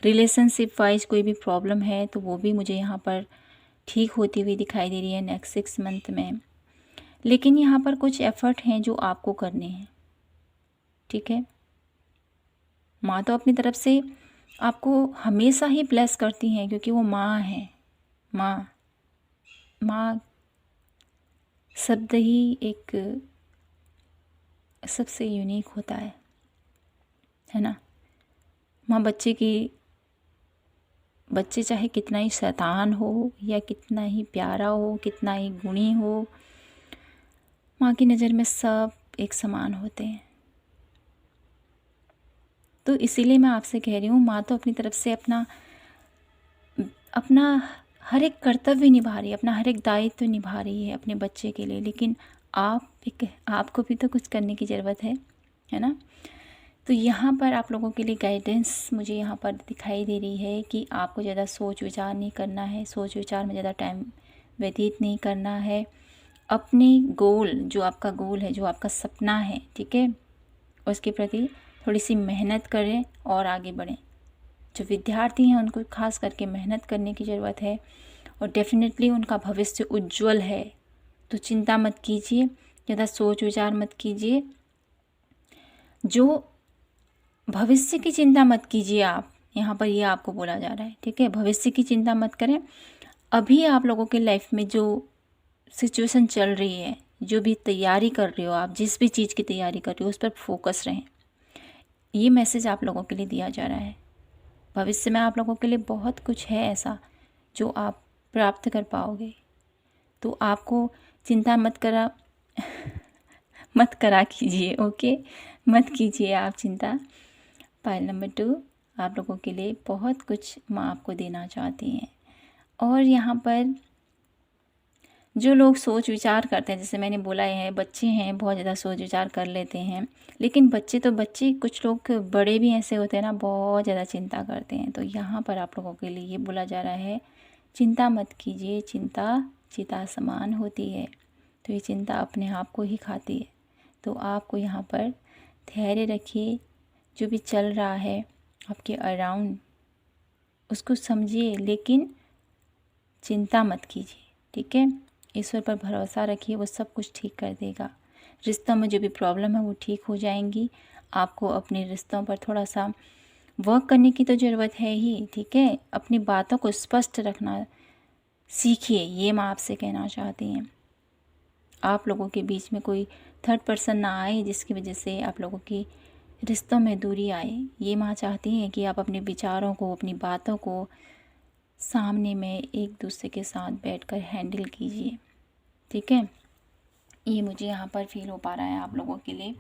Speaker 1: रिलेशनशिप वाइज कोई भी प्रॉब्लम है तो वो भी मुझे यहाँ पर ठीक होती हुई दिखाई दे रही है नेक्स्ट 6 मंथ में। लेकिन यहाँ पर कुछ एफ़र्ट हैं जो आपको करने हैं, ठीक है। माँ तो अपनी तरफ से आपको हमेशा ही ब्लेस करती हैं, क्योंकि वो माँ है। माँ शब्द ही एक सबसे यूनिक होता है ना। माँ बच्चे की बच्चे चाहे कितना ही शैतान हो या कितना ही प्यारा हो, कितना ही गुणी हो, माँ की नज़र में सब एक समान होते हैं। तो इसीलिए मैं आपसे कह रही हूँ, माँ तो अपनी तरफ से अपना अपना हर एक कर्तव्य निभा रही है, अपना हर एक दायित्व निभा रही है अपने बच्चे के लिए, लेकिन आपको भी तो कुछ करने की ज़रूरत है ना। तो यहाँ पर आप लोगों के लिए गाइडेंस मुझे यहाँ पर दिखाई दे रही है कि आपको ज़्यादा सोच विचार नहीं करना है, सोच विचार में ज़्यादा टाइम व्यतीत नहीं करना है। अपने गोल, जो आपका गोल है, जो आपका सपना है, ठीक है, उसके प्रति थोड़ी सी मेहनत करें और आगे बढ़ें। जो विद्यार्थी हैं उनको खास करके मेहनत करने की ज़रूरत है और डेफिनेटली उनका भविष्य उज्जवल है। तो चिंता मत कीजिए, ज़्यादा सोच विचार मत कीजिए, जो भविष्य की चिंता मत कीजिए आप, यहाँ पर ये आपको बोला जा रहा है, ठीक है। भविष्य की चिंता मत करें। अभी आप लोगों के लाइफ में जो सिचुएशन चल रही है, जो भी तैयारी कर रहे हो आप, जिस भी चीज़ की तैयारी कर रहे हो, उस पर फोकस रहें। ये मैसेज आप लोगों के लिए दिया जा रहा है। भविष्य में आप लोगों के लिए बहुत कुछ है ऐसा जो आप प्राप्त कर पाओगे। तो आपको चिंता मत करा कीजिए, ओके, मत कीजिए आप चिंता। पाइल नंबर 2, आप लोगों के लिए बहुत कुछ माँ आपको देना चाहती हैं। और यहाँ पर जो लोग सोच विचार करते हैं, जैसे मैंने बोला है, बच्चे हैं, बहुत ज़्यादा सोच विचार कर लेते हैं, लेकिन बच्चे तो बच्चे, कुछ लोग बड़े भी ऐसे होते हैं ना, बहुत ज़्यादा चिंता करते हैं। तो यहाँ पर आप लोगों के लिए ये बोला जा रहा है, चिंता मत कीजिए, चिंता चिता समान होती है, तो ये चिंता अपने आप को ही खाती है। तो आपको यहाँ पर धैर्य रखिए, जो भी चल रहा है आपके अराउंड उसको समझिए, लेकिन चिंता मत कीजिए, ठीक है। ईश्वर पर भरोसा रखिए, वो सब कुछ ठीक कर देगा। रिश्तों में जो भी प्रॉब्लम है वो ठीक हो जाएंगी। आपको अपने रिश्तों पर थोड़ा सा वर्क करने की तो ज़रूरत है ही, ठीक है। अपनी बातों को स्पष्ट रखना सीखिए, ये माँ आपसे कहना चाहती हैं। आप लोगों के बीच में कोई थर्ड पर्सन ना आए जिसकी वजह से आप लोगों की रिश्तों में दूरी आए। ये माँ चाहती हैं कि आप अपने विचारों को, अपनी बातों को सामने में एक दूसरे के साथ बैठकर हैंडल कीजिए, ठीक है। ये मुझे यहाँ पर फील हो पा रहा है आप लोगों के लिए।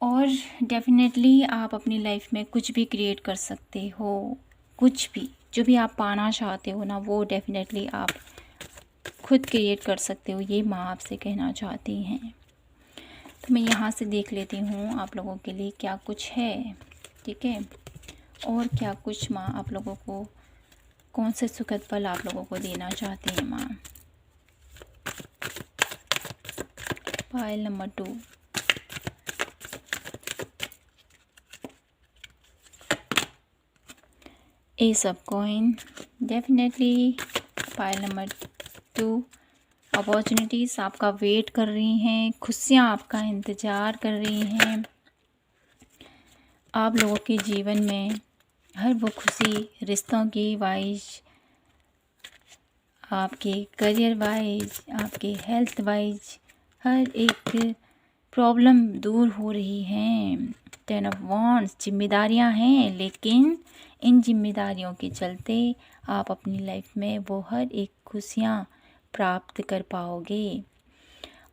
Speaker 1: और डेफिनेटली आप अपनी लाइफ में कुछ भी क्रिएट कर सकते हो, कुछ भी, जो भी आप पाना चाहते हो ना, वो डेफिनेटली आप खुद क्रिएट कर सकते हो। ये माँ आपसे कहना चाहती हैं। तो मैं यहाँ से देख लेती हूँ आप लोगों के लिए क्या कुछ है, ठीक है, और क्या कुछ माँ आप लोगों को, कौन से सुखद पल आप लोगों को देना चाहती हैं माँ। Pile number 2, S of coin, definitely pile number 2, opportunities आपका वेट कर रही हैं, खुशियाँ आपका इंतज़ार कर रही हैं। आप लोगों के जीवन में हर वो खुशी, रिश्तों की वाइज, आपके करियर वाइज, आपके हेल्थ वाइज, हर एक प्रॉब्लम दूर हो रही हैं। 10 ऑफ वॉन्ड्स, जिम्मेदारियां हैं, लेकिन इन जिम्मेदारियों के चलते आप अपनी लाइफ में वो हर एक खुशियाँ प्राप्त कर पाओगे।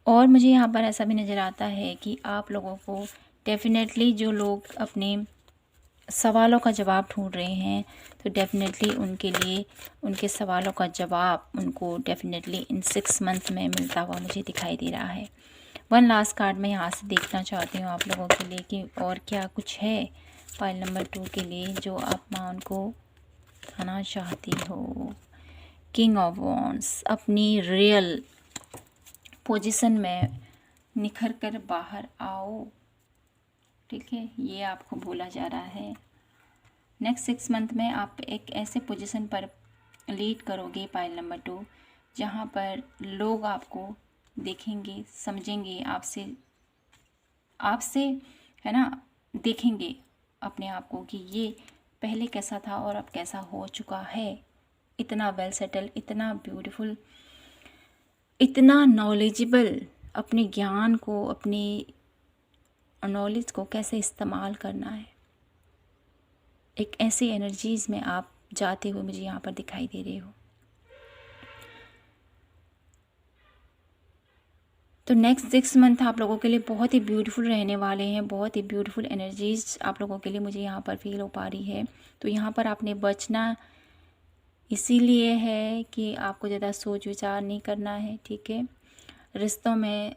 Speaker 1: और मुझे यहाँ पर ऐसा भी नज़र आता है कि आप लोगों को डेफिनेटली, जो लोग अपने सवालों का जवाब ढूंढ रहे हैं, तो डेफिनेटली उनके लिए उनके सवालों का जवाब उनको डेफिनेटली इन 6 मंथ में मिलता हुआ मुझे दिखाई दे रहा है। वन लास्ट कार्ड मैं यहाँ से देखना चाहती हूँ आप लोगों के लिए कि और क्या कुछ है पाइल नंबर 2 के लिए जो आप माँ उनको खाना चाहती हो। किंग ऑफ वॉन्ड्स, अपनी रियल पोजीशन में निखर कर बाहर आओ, ठीक है, ये आपको बोला जा रहा है। नेक्स्ट 6 मंथ में आप एक ऐसे पोजीशन पर लीड करोगे पाइल नंबर 2, जहाँ पर लोग आपको देखेंगे, समझेंगे, आपसे है ना, देखेंगे अपने आप को कि ये पहले कैसा था और अब कैसा हो चुका है। इतना वेल सेटल, इतना ब्यूटीफुल, इतना नॉलेजेबल, अपने ज्ञान को, अपने नॉलेज को कैसे इस्तेमाल करना है, एक ऐसी एनर्जीज़ में आप जाते हुए मुझे यहाँ पर दिखाई दे रहे हो। तो नेक्स्ट 6 मंथ आप लोगों के लिए बहुत ही ब्यूटीफुल रहने वाले हैं, बहुत ही ब्यूटीफुल एनर्जीज आप लोगों के लिए मुझे यहाँ पर फील हो पा रही है। तो यहाँ पर आपने बचना इसीलिए है कि आपको ज़्यादा सोच विचार नहीं करना है, ठीक है। रिश्तों में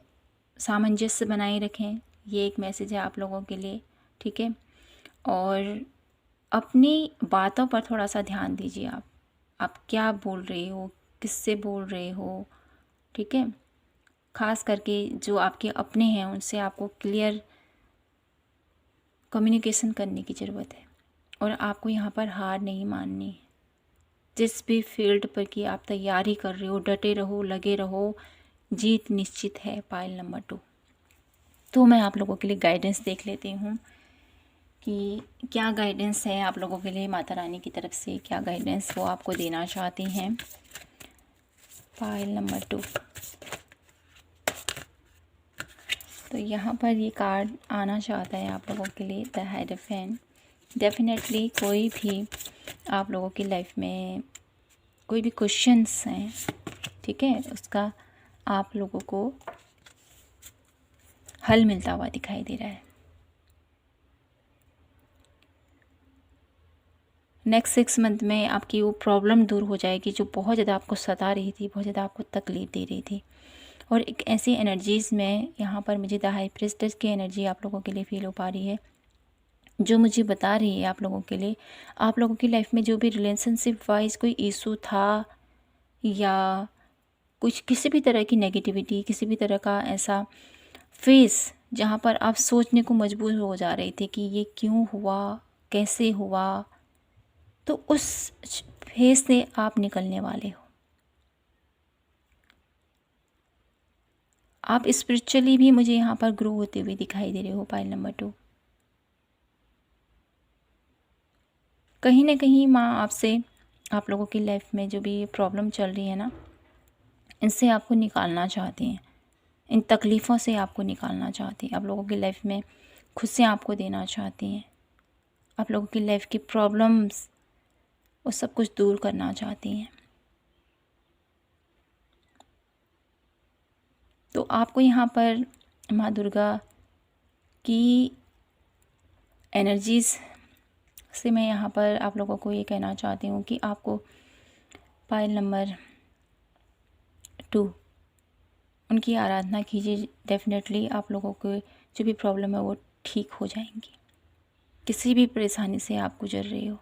Speaker 1: सामंजस्य बनाए रखें, ये एक मैसेज है आप लोगों के लिए, ठीक है। और अपनी बातों पर थोड़ा सा ध्यान दीजिए। आप क्या बोल रहे हो, किससे बोल रहे हो, ठीक है। ख़ास करके जो आपके अपने हैं उनसे आपको क्लियर कम्युनिकेशन करने की ज़रूरत है। और आपको यहाँ पर हार नहीं माननी है। जिस भी फील्ड पर कि आप तैयारी कर रहे हो, डटे रहो, लगे रहो, जीत निश्चित है। Pile number 2। तो मैं आप लोगों के लिए गाइडेंस देख लेती हूँ कि क्या गाइडेंस है आप लोगों के लिए माता रानी की तरफ से, क्या गाइडेंस वो आपको देना चाहती हैं। Pile number 2। तो यहाँ पर ये कार्ड आना चाहता है आप लोगों के लिए, द हाइरोफेंट। डेफिनेटली कोई भी आप लोगों की लाइफ में कोई भी क्वेश्चंस हैं, ठीक है, उसका आप लोगों को हल मिलता हुआ दिखाई दे रहा है। नेक्स्ट 6 मंथ में आपकी वो प्रॉब्लम दूर हो जाएगी जो बहुत ज़्यादा आपको सता रही थी, बहुत ज़्यादा आपको तकलीफ़ दे रही थी। और एक ऐसी एनर्जीज़ में यहाँ पर मुझे द हाई प्रीस्टेस की एनर्जी आप लोगों के लिए फील हो पा रही है, जो मुझे बता रही है आप लोगों के लिए, आप लोगों की लाइफ में जो भी रिलेशनशिप वाइज कोई इशू था या कुछ किसी भी तरह की नेगेटिविटी, किसी भी तरह का ऐसा फेस जहाँ पर आप सोचने को मजबूर हो जा रहे थे कि ये क्यों हुआ, कैसे हुआ, तो उस फेस से आप निकलने वाले हो। आप स्पिरिचुअली भी मुझे यहाँ पर ग्रो होते हुए दिखाई दे रहे हो। Pile number 2। कहीं ना कहीं माँ आपसे, आप लोगों की लाइफ में जो भी प्रॉब्लम चल रही है ना, इनसे आपको निकालना चाहती हैं, इन तकलीफ़ों से आपको निकालना चाहती हैं, आप लोगों की लाइफ में खुशियाँ आपको देना चाहती हैं, आप लोगों की लाइफ की प्रॉब्लम्स वो सब कुछ दूर करना चाहती हैं। तो आपको यहाँ पर माँ दुर्गा की एनर्जीज़ से मैं यहाँ पर आप लोगों को ये कहना चाहती हूँ कि आपको पायल नंबर 2 उनकी आराधना कीजिए। डेफिनेटली आप लोगों को जो भी प्रॉब्लम है वो ठीक हो जाएंगी। किसी भी परेशानी से आप गुजर रहे हो,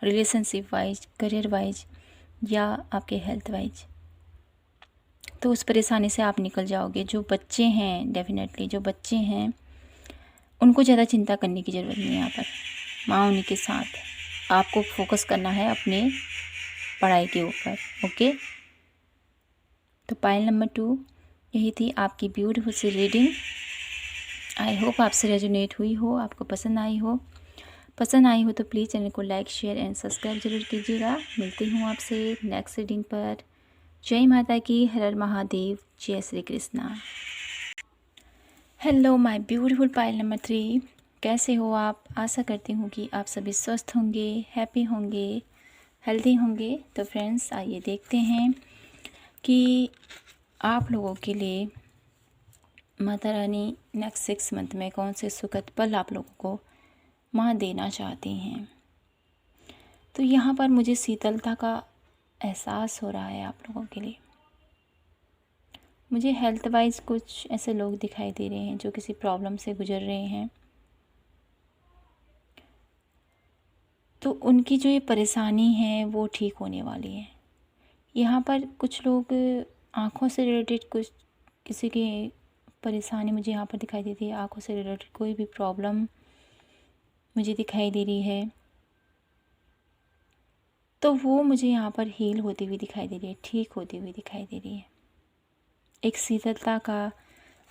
Speaker 1: रिलेशनशिप वाइज, करियर वाइज या आपके हेल्थ वाइज, तो उस परेशानी से आप निकल जाओगे। जो बच्चे हैं, डेफिनेटली जो बच्चे हैं उनको ज़्यादा चिंता करने की ज़रूरत नहीं है। यहाँ पर माँ उन्हीं के साथ, आपको फोकस करना है अपने पढ़ाई के ऊपर। ओके, तो पायल नंबर 2 यही थी आपकी ब्यूटीफुल सी रीडिंग। आई होप आपसे रेजोनेट हुई हो, आपको पसंद आई हो। पसंद आई हो तो प्लीज़ चैनल को लाइक, शेयर एंड सब्सक्राइब जरूर कीजिएगा। मिलती हूँ आपसे नेक्स्ट रीडिंग पर। जय माता की, हर हर महादेव, जय Shri Krishna. Hello my beautiful pile number 3, कैसे हो आप? आशा करती हूँ कि आप सभी स्वस्थ होंगे, हैप्पी होंगे, हेल्दी होंगे। तो फ्रेंड्स आइए देखते हैं कि आप लोगों के लिए माता रानी नेक्स्ट 6 मंथ में कौन से सुखद पल आप लोगों को माँ देना चाहती हैं। तो यहाँ पर मुझे शीतलता का एहसास हो रहा है आप लोगों के लिए। मुझे हेल्थ वाइज कुछ ऐसे लोग दिखाई दे रहे हैं जो किसी प्रॉब्लम से गुजर रहे हैं, तो उनकी जो ये परेशानी है वो ठीक होने वाली है। यहाँ पर कुछ लोग आँखों से रिलेटेड कुछ किसी की परेशानी मुझे यहाँ पर दिखाई देती है। आँखों से रिलेटेड कोई भी प्रॉब्लम मुझे दिखाई दे रही है, तो वो मुझे यहाँ पर हील होती हुई दिखाई दे रही है, ठीक होती हुई दिखाई दे रही है। एक शीतलता का,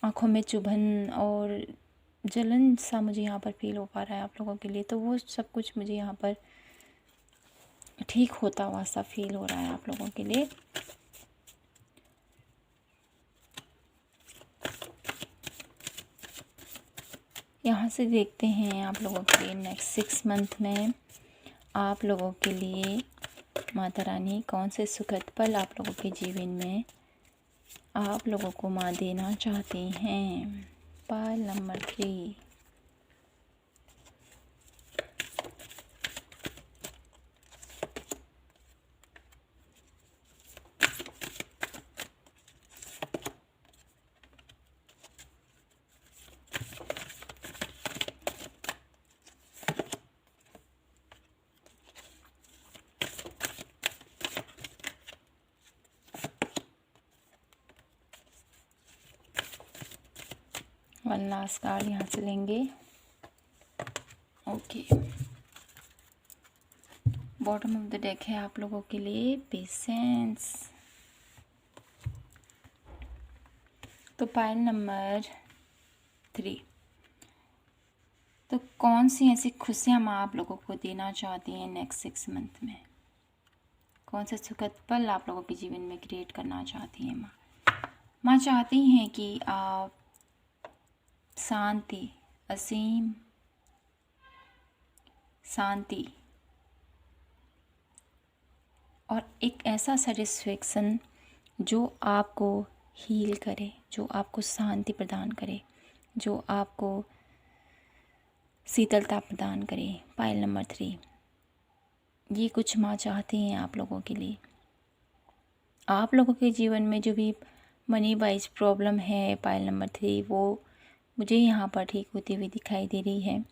Speaker 1: आँखों में चुभन और जलन सा मुझे यहाँ पर फील हो पा रहा है आप लोगों के लिए। तो वो सब कुछ मुझे यहाँ पर ठीक होता हुआ सा फील हो रहा है आप लोगों के लिए। यहाँ से देखते हैं आप लोगों के लिए नेक्स्ट 6 मंथ में आप लोगों के लिए माता रानी कौन से सुखद पल आप लोगों के जीवन में आप लोगों को माँ देना चाहती हैं। Pile number 3। One last card यहाँ से लेंगे। Okay, bottom of the deck है आप लोगों के लिए पेशेंस। तो पायल नंबर 3, तो कौन सी ऐसी खुशियाँ माँ आप लोगों को देना चाहती हैं नेक्स्ट 6 मंथ में? कौन से सुखद पल आप लोगों के जीवन में क्रिएट करना चाहती हैं माँ? माँ चाहती हैं कि आप शांति, असीम शांति और एक ऐसा सेटिस्फेक्शन जो आपको हील करे, जो आपको शांति प्रदान करे, जो आपको शीतलता प्रदान करे। पायल नंबर 3, ये कुछ माँ चाहती हैं आप लोगों के लिए। आप लोगों के जीवन में जो भी मनी वाइज प्रॉब्लम है पायल नंबर 3, वो मुझे यहाँ पर ठीक होती हुई दिखाई दे रही है।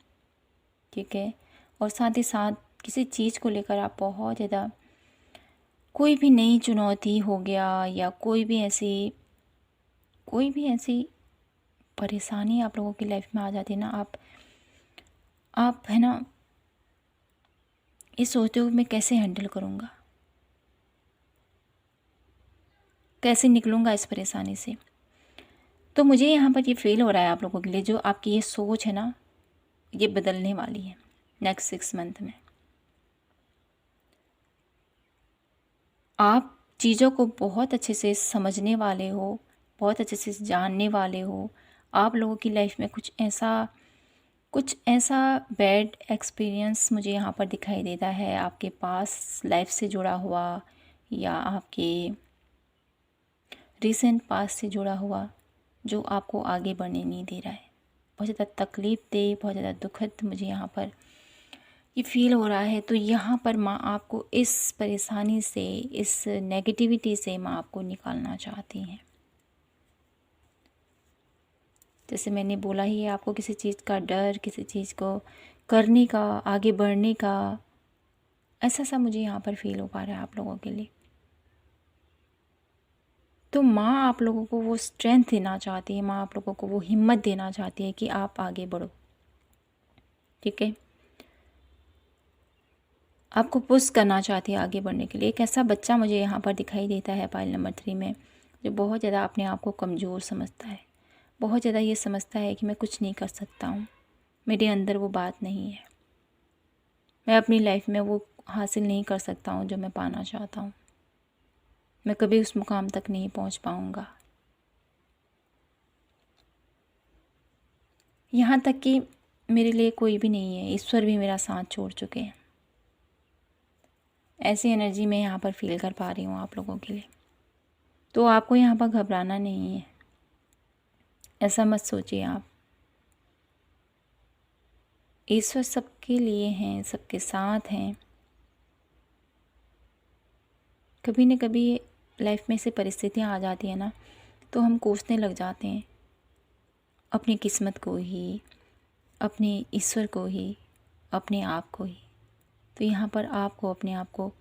Speaker 1: ठीक है, और साथ ही साथ किसी चीज़ को लेकर आप बहुत ज़्यादा, कोई भी नई चुनौती हो गया या कोई भी ऐसी परेशानी आप लोगों की लाइफ में आ जाती है ना, आप है ना, ये सोचते हो मैं कैसे हैंडल करूँगा, कैसे निकलूँगा इस परेशानी से। तो मुझे यहाँ पर ये फील हो रहा है आप लोगों के लिए, जो आपकी ये सोच है ना, ये बदलने वाली है नेक्स्ट 6 मंथ में। आप चीज़ों को बहुत अच्छे से समझने वाले हो, बहुत अच्छे से जानने वाले हो। आप लोगों की लाइफ में कुछ ऐसा बैड एक्सपीरियंस मुझे यहाँ पर दिखाई देता है, आपके पास लाइफ से जुड़ा हुआ या आपके रिसेंट पास से जुड़ा हुआ, जो आपको आगे बढ़ने नहीं दे रहा है। बहुत ज़्यादा तकलीफ़ दे, बहुत ज़्यादा दुखद मुझे यहाँ पर ये फील हो रहा है। तो यहाँ पर माँ आपको इस परेशानी से, इस नेगेटिविटी से माँ आपको निकालना चाहती हैं। जैसे मैंने बोला ही है, आपको किसी चीज़ का डर, किसी चीज़ को करने का, आगे बढ़ने का, ऐसा सा मुझे यहाँ पर फील हो पा रहा है आप लोगों के लिए। तो माँ आप लोगों को वो स्ट्रेंथ देना चाहती है, माँ आप लोगों को वो हिम्मत देना चाहती है कि आप आगे बढ़ो। ठीक है, आपको पुश करना चाहती है आगे बढ़ने के लिए। एक ऐसा बच्चा मुझे यहाँ पर दिखाई देता है पायल नंबर 3 में, जो बहुत ज़्यादा अपने आप को कमज़ोर समझता है, बहुत ज़्यादा ये समझता है कि मैं कुछ नहीं कर सकता हूँ, मेरे अंदर वो बात नहीं है, मैं अपनी लाइफ में वो हासिल नहीं कर सकता हूँ जो मैं पाना चाहता हूँ, मैं कभी उस मुकाम तक नहीं पहुँच पाऊँगा। यहाँ तक कि मेरे लिए कोई भी नहीं है, ईश्वर भी मेरा साथ छोड़ चुके हैं। ऐसी एनर्जी मैं यहाँ पर फील कर पा रही हूँ आप लोगों के लिए। तो आपको यहाँ पर घबराना नहीं है, ऐसा मत सोचिए आप। ईश्वर सबके लिए हैं, सबके साथ हैं। कभी न कभी लाइफ में से परिस्थितियाँ आ जाती हैं ना, तो हम कोसने लग जाते हैं अपनी किस्मत को ही, अपने ईश्वर को ही, अपने आप को ही। तो यहाँ पर आपको अपने आप को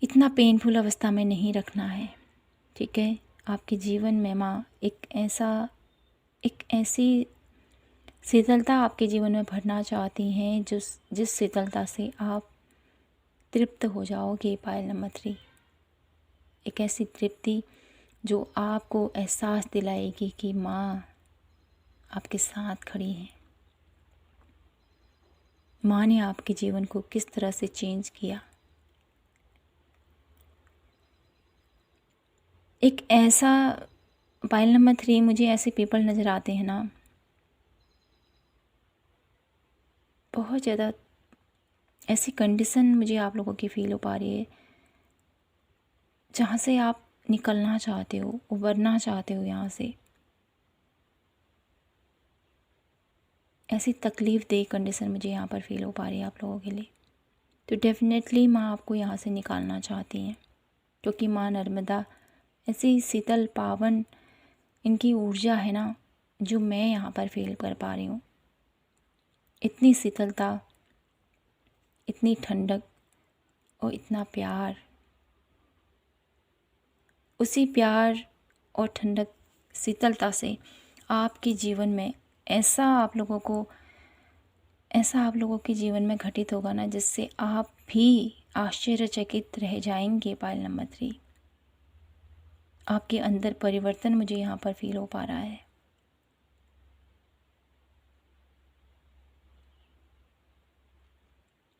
Speaker 1: इतना पेनफुल अवस्था में नहीं रखना है। ठीक है, आपके जीवन में माँ एक ऐसी शीतलता आपके जीवन में भरना चाहती हैं, जिस शीतलता से आप तृप्त हो जाओगे। पायल नंबर 3, एक ऐसी तृप्ति जो आपको एहसास दिलाएगी कि माँ आपके साथ खड़ी है। माँ ने आपके जीवन को किस तरह से चेंज किया। एक ऐसा पायल नंबर 3, मुझे ऐसे पीपल नज़र आते हैं ना, बहुत ज़्यादा ऐसी कंडीशन मुझे आप लोगों की फ़ील हो पा रही है जहाँ से आप निकलना चाहते हो, उबरना चाहते हो यहाँ से। ऐसी तकलीफ़ दे कंडीशन मुझे यहाँ पर फ़ील हो पा रही है आप लोगों के लिए। तो डेफ़िनेटली माँ आपको यहाँ से निकालना चाहती हैं, क्योंकि माँ नर्मदा ऐसी शीतल पावन इनकी ऊर्जा है ना, जो मैं यहाँ पर फ़ील कर पा रही हूँ। इतनी शीतलता, इतनी ठंडक और इतना प्यार। उसी प्यार और ठंडक, शीतलता से आपके जीवन में ऐसा आप लोगों के जीवन में घटित होगा ना, जिससे आप भी आश्चर्यचकित रह जाएंगे। पायल नंबर 3, आपके अंदर परिवर्तन मुझे यहाँ पर फील हो पा रहा है।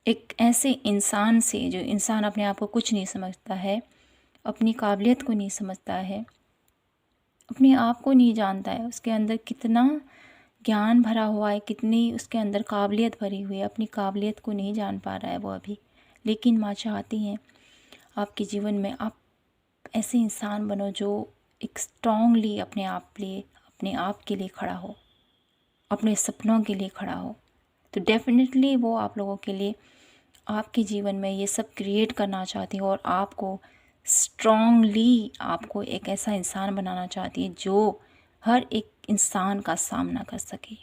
Speaker 1: एक ऐसे इंसान से, जो इंसान अपने आप को कुछ नहीं समझता है, अपनी काबिलियत को नहीं समझता है, अपने आप को नहीं जानता है, उसके अंदर कितना ज्ञान भरा हुआ है, कितनी उसके अंदर काबिलियत भरी हुई है, अपनी काबिलियत को नहीं जान पा रहा है वो अभी। लेकिन माँ चाहती हैं आपके जीवन में आप ऐसे इंसान बनो जो एक स्ट्रांगली अपने आप के लिए खड़ा हो, अपने सपनों के लिए खड़ा हो। तो डेफिनेटली वो आप लोगों के लिए आपके जीवन में ये सब क्रिएट करना चाहती है, और आपको स्ट्रांगली, आपको एक ऐसा इंसान बनाना चाहती है जो हर एक इंसान का सामना कर सके।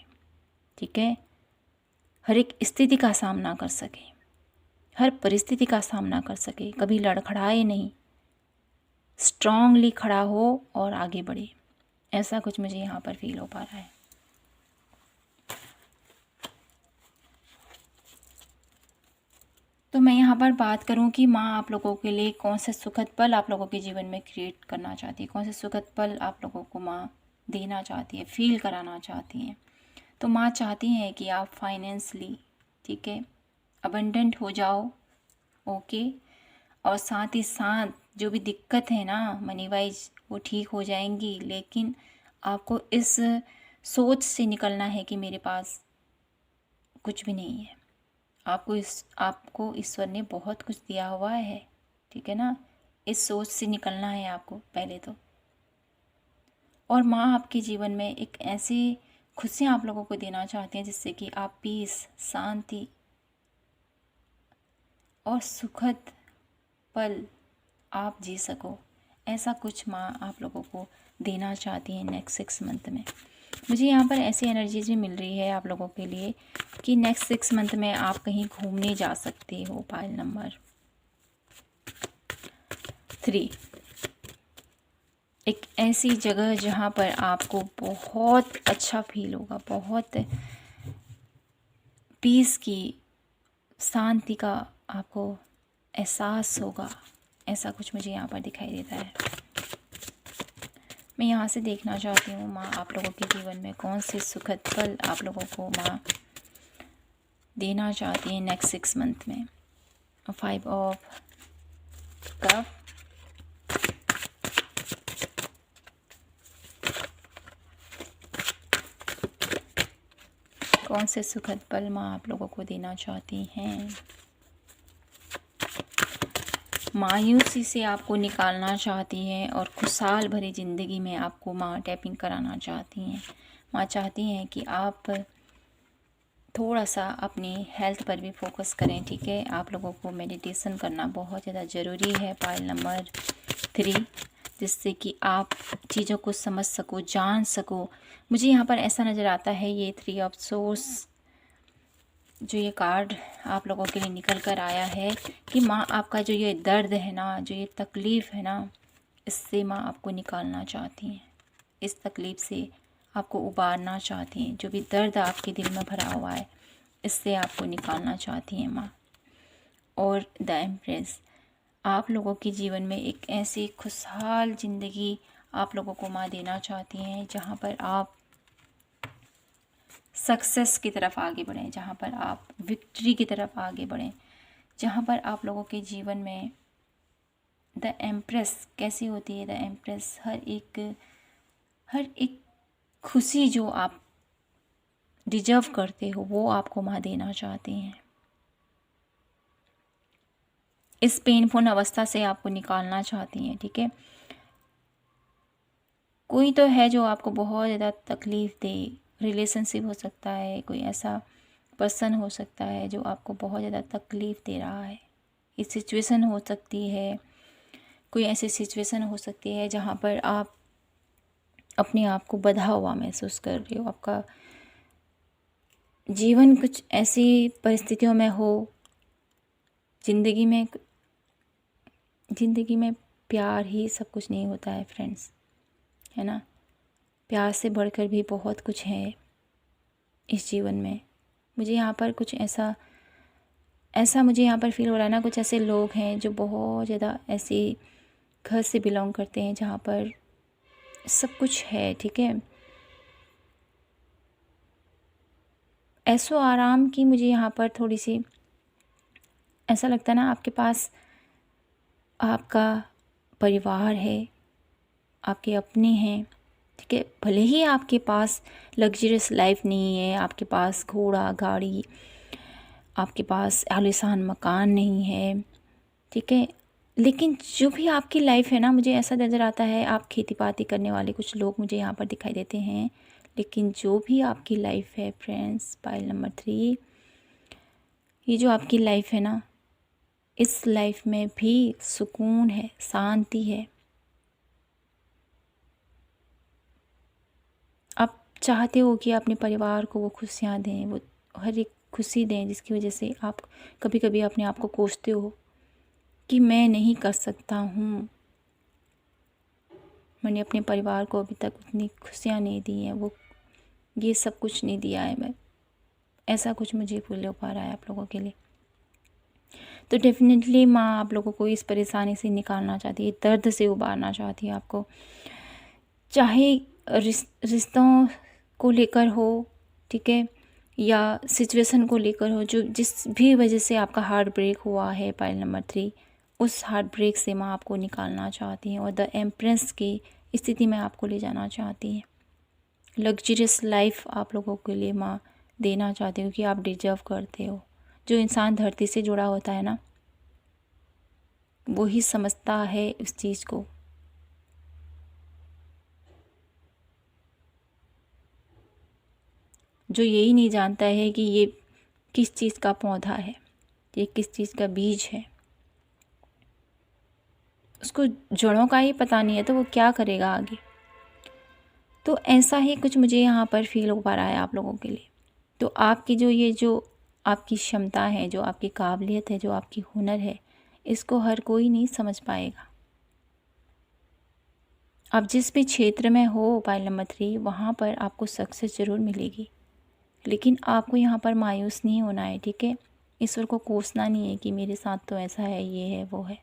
Speaker 1: ठीक है, हर एक स्थिति का सामना कर सके, हर परिस्थिति का सामना कर सके, कभी लड़खड़ाए नहीं, स्ट्रांगली खड़ा हो और आगे बढ़े। ऐसा कुछ मुझे यहाँ पर फील हो पा रहा है। तो मैं यहाँ पर बात करूँ कि माँ आप लोगों के लिए कौन से सुखद पल आप लोगों के जीवन में क्रिएट करना चाहती है, कौन से सुखद पल आप लोगों को माँ देना चाहती है, फील कराना चाहती हैं। तो माँ चाहती हैं कि आप फाइनेंशली, ठीक है, अबंडेंट हो जाओ, ओके, और साथ ही साथ जो भी दिक्कत है ना मनी वाइज, वो ठीक हो जाएंगी। लेकिन आपको इस सोच से निकलना है कि मेरे पास कुछ भी नहीं है। आपको ईश्वर ने बहुत कुछ दिया हुआ है, ठीक है ना। इस सोच से निकलना है आपको पहले तो। और माँ आपके जीवन में एक ऐसी खुशियाँ आप लोगों को देना चाहती हैं जिससे कि आप पीस, शांति और सुखद पल आप जी सको। ऐसा कुछ माँ आप लोगों को देना चाहती हैं नेक्स्ट 6 मंथ में। मुझे यहाँ पर ऐसी एनर्जीज भी मिल रही है आप लोगों के लिए कि नेक्स्ट 6 मंथ में आप कहीं घूमने जा सकते हो। पायल नंबर 3, एक ऐसी जगह जहाँ पर आपको बहुत अच्छा फील होगा, बहुत पीस की, शांति का आपको एहसास होगा। ऐसा कुछ मुझे यहाँ पर दिखाई देता है। मैं यहाँ से देखना चाहती हूँ माँ आप लोगों के जीवन में कौन से सुखद पल आप लोगों को माँ देना चाहती है नेक्स्ट 6 मंथ में। 5 ऑफ कप, कौन से सुखद पल माँ आप लोगों को देना चाहती हैं। मायूसी से आपको निकालना चाहती हैं और खुशहाल भरी ज़िंदगी में आपको माँ टैपिंग कराना चाहती हैं। माँ चाहती हैं कि आप थोड़ा सा अपनी हेल्थ पर भी फोकस करें, ठीक है। आप लोगों को मेडिटेशन करना बहुत ज़्यादा ज़रूरी है। पायल नंबर 3, जिससे कि आप चीज़ों को समझ सको, जान सको। मुझे यहाँ पर ऐसा नज़र आता है, ये 3 ऑफ सोर्स जो ये कार्ड आप लोगों के लिए निकल कर आया है कि माँ आपका जो ये दर्द है ना, जो ये तकलीफ़ है ना, इससे माँ आपको निकालना चाहती हैं। इस तकलीफ़ से आपको उबारना चाहती हैं। जो भी दर्द आपके दिल में भरा हुआ है, इससे आपको निकालना चाहती हैं माँ। और द एम्प्रेस आप लोगों के जीवन में एक ऐसी खुशहाल ज़िंदगी आप लोगों को माँ देना चाहती हैं जहाँ पर आप सक्सेस की तरफ आगे बढ़ें, जहाँ पर आप विक्ट्री की तरफ आगे बढ़ें, जहाँ पर आप लोगों के जीवन में द एम्प्रेस कैसी होती है। द एम्प्रेस हर एक खुशी जो आप डिजर्व करते हो वो आपको माँ देना चाहती हैं। इस पेनफुल अवस्था से आपको निकालना चाहती हैं, ठीक है। कोई तो है जो आपको बहुत ज़्यादा तकलीफ़ दे, रिलेशनशिप हो सकता है, कोई ऐसा पर्सन हो सकता है जो आपको बहुत ज़्यादा तकलीफ़ दे रहा है। ये सिचुएशन हो सकती है, कोई ऐसी सिचुएशन हो सकती है जहाँ पर आप अपने आप को बँधा हुआ महसूस कर रहे हो। आपका जीवन कुछ ऐसी परिस्थितियों में हो, ज़िंदगी में प्यार ही सब कुछ नहीं होता है फ्रेंड्स, है ना। प्यार से बढ़कर भी बहुत कुछ है इस जीवन में। मुझे यहाँ पर कुछ ऐसा मुझे यहाँ पर फील हो रहा है ना, कुछ ऐसे लोग हैं जो बहुत ज़्यादा ऐसे घर से बिलोंग करते हैं जहाँ पर सब कुछ है, ठीक है। ऐशो आराम की मुझे यहाँ पर थोड़ी सी ऐसा लगता है ना, आपके पास आपका परिवार है, आपके अपने हैं, ठीक है। भले ही आपके पास लग्जरियस लाइफ नहीं है, आपके पास घोड़ा गाड़ी, आपके पास आलीशान मकान नहीं है, ठीक है, लेकिन जो भी आपकी लाइफ है ना, मुझे ऐसा नज़र आता है, आप खेती बाड़ी करने वाले कुछ लोग मुझे यहाँ पर दिखाई देते हैं, लेकिन जो भी आपकी लाइफ है फ्रेंड्स, पाइल नंबर 3, ये जो आपकी लाइफ है ना, इस लाइफ में भी सुकून है, शांति है। आप चाहते हो कि अपने परिवार को वो खुशियाँ दें, वो हर एक खुशी दें जिसकी वजह से आप कभी कभी अपने आप को कोसते हो कि मैं नहीं कर सकता हूँ, मैंने अपने परिवार को अभी तक उतनी खुशियाँ नहीं दी हैं, वो ये सब कुछ नहीं दिया है, मैं ऐसा कुछ मुझे फील हो पा रहा है आप लोगों के लिए। तो डेफिनेटली माँ आप लोगों को इस परेशानी से निकालना चाहती है, दर्द से उबारना चाहती है आपको, चाहे रिश्तों को लेकर हो, ठीक है, या सिचुएशन को लेकर हो, जो जिस भी वजह से आपका हार्ट ब्रेक हुआ है पाइल नंबर 3, उस हार्ट ब्रेक से माँ आपको निकालना चाहती हैं और द एम्प्रेस की स्थिति में आपको ले जाना चाहती हैं। लग्जरियस लाइफ आप लोगों के लिए माँ देना चाहती हूँ कि आप डिजर्व करते हो। जो इंसान धरती से जुड़ा होता है ना, वो ही समझता है उस चीज़ को। जो यही नहीं जानता है कि ये किस चीज़ का पौधा है, ये किस चीज़ का बीज है, उसको जड़ों का ही पता नहीं है तो वो क्या करेगा आगे। तो ऐसा ही कुछ मुझे यहाँ पर फील हो पा रहा है आप लोगों के लिए। तो आपकी जो आपकी क्षमता है, जो आपकी काबिलियत है, जो आपकी हुनर है, इसको हर कोई नहीं समझ पाएगा। आप जिस भी क्षेत्र में हो पाइल नंबर 3, वहाँ पर आपको सक्सेस ज़रूर मिलेगी, लेकिन आपको यहाँ पर मायूस नहीं होना है, ठीक है। ईश्वर को कोसना नहीं है कि मेरे साथ तो ऐसा है, ये है, वो है।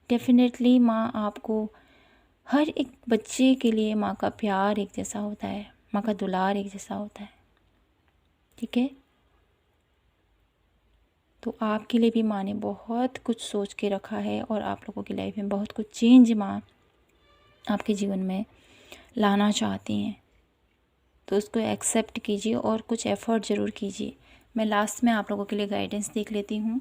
Speaker 1: डेफिनेटली माँ आपको, हर एक बच्चे के लिए माँ का प्यार एक जैसा होता है, माँ का दुलार एक जैसा होता है, ठीक है। तो आपके लिए भी माँ ने बहुत कुछ सोच के रखा है और आप लोगों की लाइफ में बहुत कुछ चेंज माँ आपके जीवन में लाना चाहती हैं। तो उसको एक्सेप्ट कीजिए और कुछ एफ़र्ट ज़रूर कीजिए। मैं लास्ट में आप लोगों के लिए गाइडेंस देख लेती हूँ,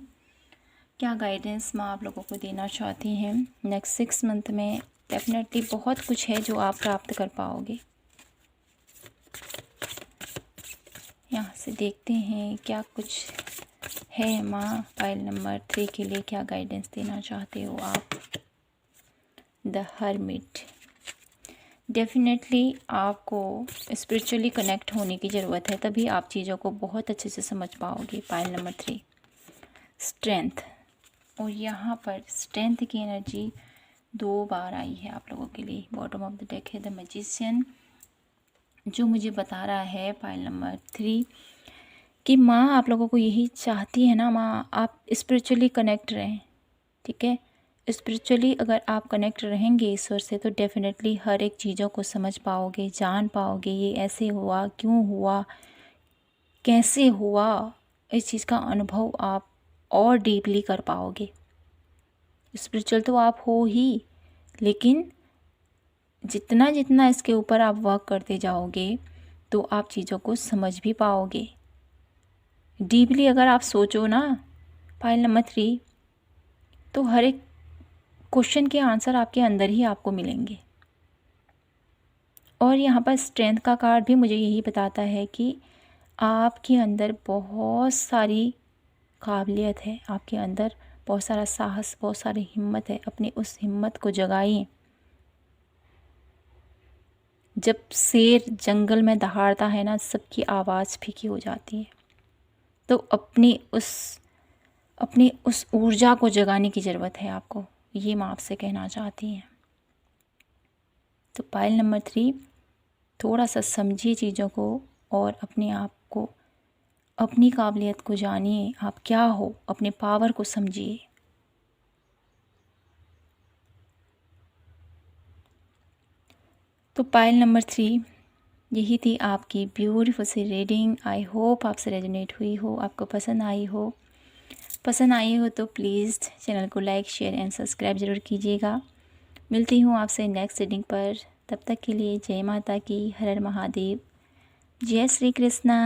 Speaker 1: क्या गाइडेंस माँ आप लोगों को देना चाहती हैं। नेक्स्ट 6 मंथ में डेफिनेटली बहुत कुछ है जो आप प्राप्त कर पाओगे। यहाँ से देखते हैं क्या कुछ है माँ पाइल नंबर 3 के लिए, क्या गाइडेंस देना चाहते हो आप। द हर्मिट, डेफिनेटली आपको स्पिरिचुअली कनेक्ट होने की ज़रूरत है, तभी आप चीज़ों को बहुत अच्छे से समझ पाओगे। पाइल नंबर 3 स्ट्रेंथ, और यहाँ पर स्ट्रेंथ की एनर्जी 2 बार आई है आप लोगों के लिए। बॉटम ऑफ द डेक है द मैजिशियन, जो मुझे बता रहा है पाइल नंबर 3 कि माँ आप लोगों को यही चाहती है ना, माँ आप स्पिरिचुअली कनेक्ट रहें, ठीक है। स्पिरिचुअली अगर आप कनेक्ट रहेंगे ईश्वर से तो डेफिनेटली हर एक चीज़ों को समझ पाओगे, जान पाओगे, ये ऐसे हुआ, क्यों हुआ, कैसे हुआ, इस चीज़ का अनुभव आप और डीपली कर पाओगे। स्पिरिचुअल तो आप हो ही, लेकिन जितना जितना इसके ऊपर आप वर्क करते जाओगे तो आप चीज़ों को समझ भी पाओगे डीपली। अगर आप सोचो ना पाइल नंबर 3, तो हर एक क्वेश्चन के आंसर आपके अंदर ही आपको मिलेंगे। और यहाँ पर स्ट्रेंथ का कार्ड भी मुझे यही बताता है कि आपके अंदर बहुत सारी काबिलियत है, आपके अंदर बहुत सारा साहस, बहुत सारी हिम्मत है। अपनी उस हिम्मत को जगाइए। जब शेर जंगल में दहाड़ता है ना, सबकी आवाज़ फीकी हो जाती है। तो अपनी उस ऊर्जा को जगाने की ज़रूरत है आपको, ये मैं आपसे कहना चाहती हैं। तो पायल नंबर 3, थोड़ा सा समझिए चीज़ों को और अपने आप को, अपनी काबिलियत को जानिए, आप क्या हो, अपने पावर को समझिए। तो पायल नंबर 3, यही थी आपकी ब्यूटीफुल सी रीडिंग। आई होप आपसे रेजोनेट हुई हो, आपको पसंद आई हो। पसंद आई हो तो प्लीज़ चैनल को लाइक, शेयर एंड सब्सक्राइब ज़रूर कीजिएगा। मिलती हूँ आपसे नेक्स्ट रीडिंग पर। तब तक के लिए जय माता की, हर हर महादेव, जय श्री कृष्णा।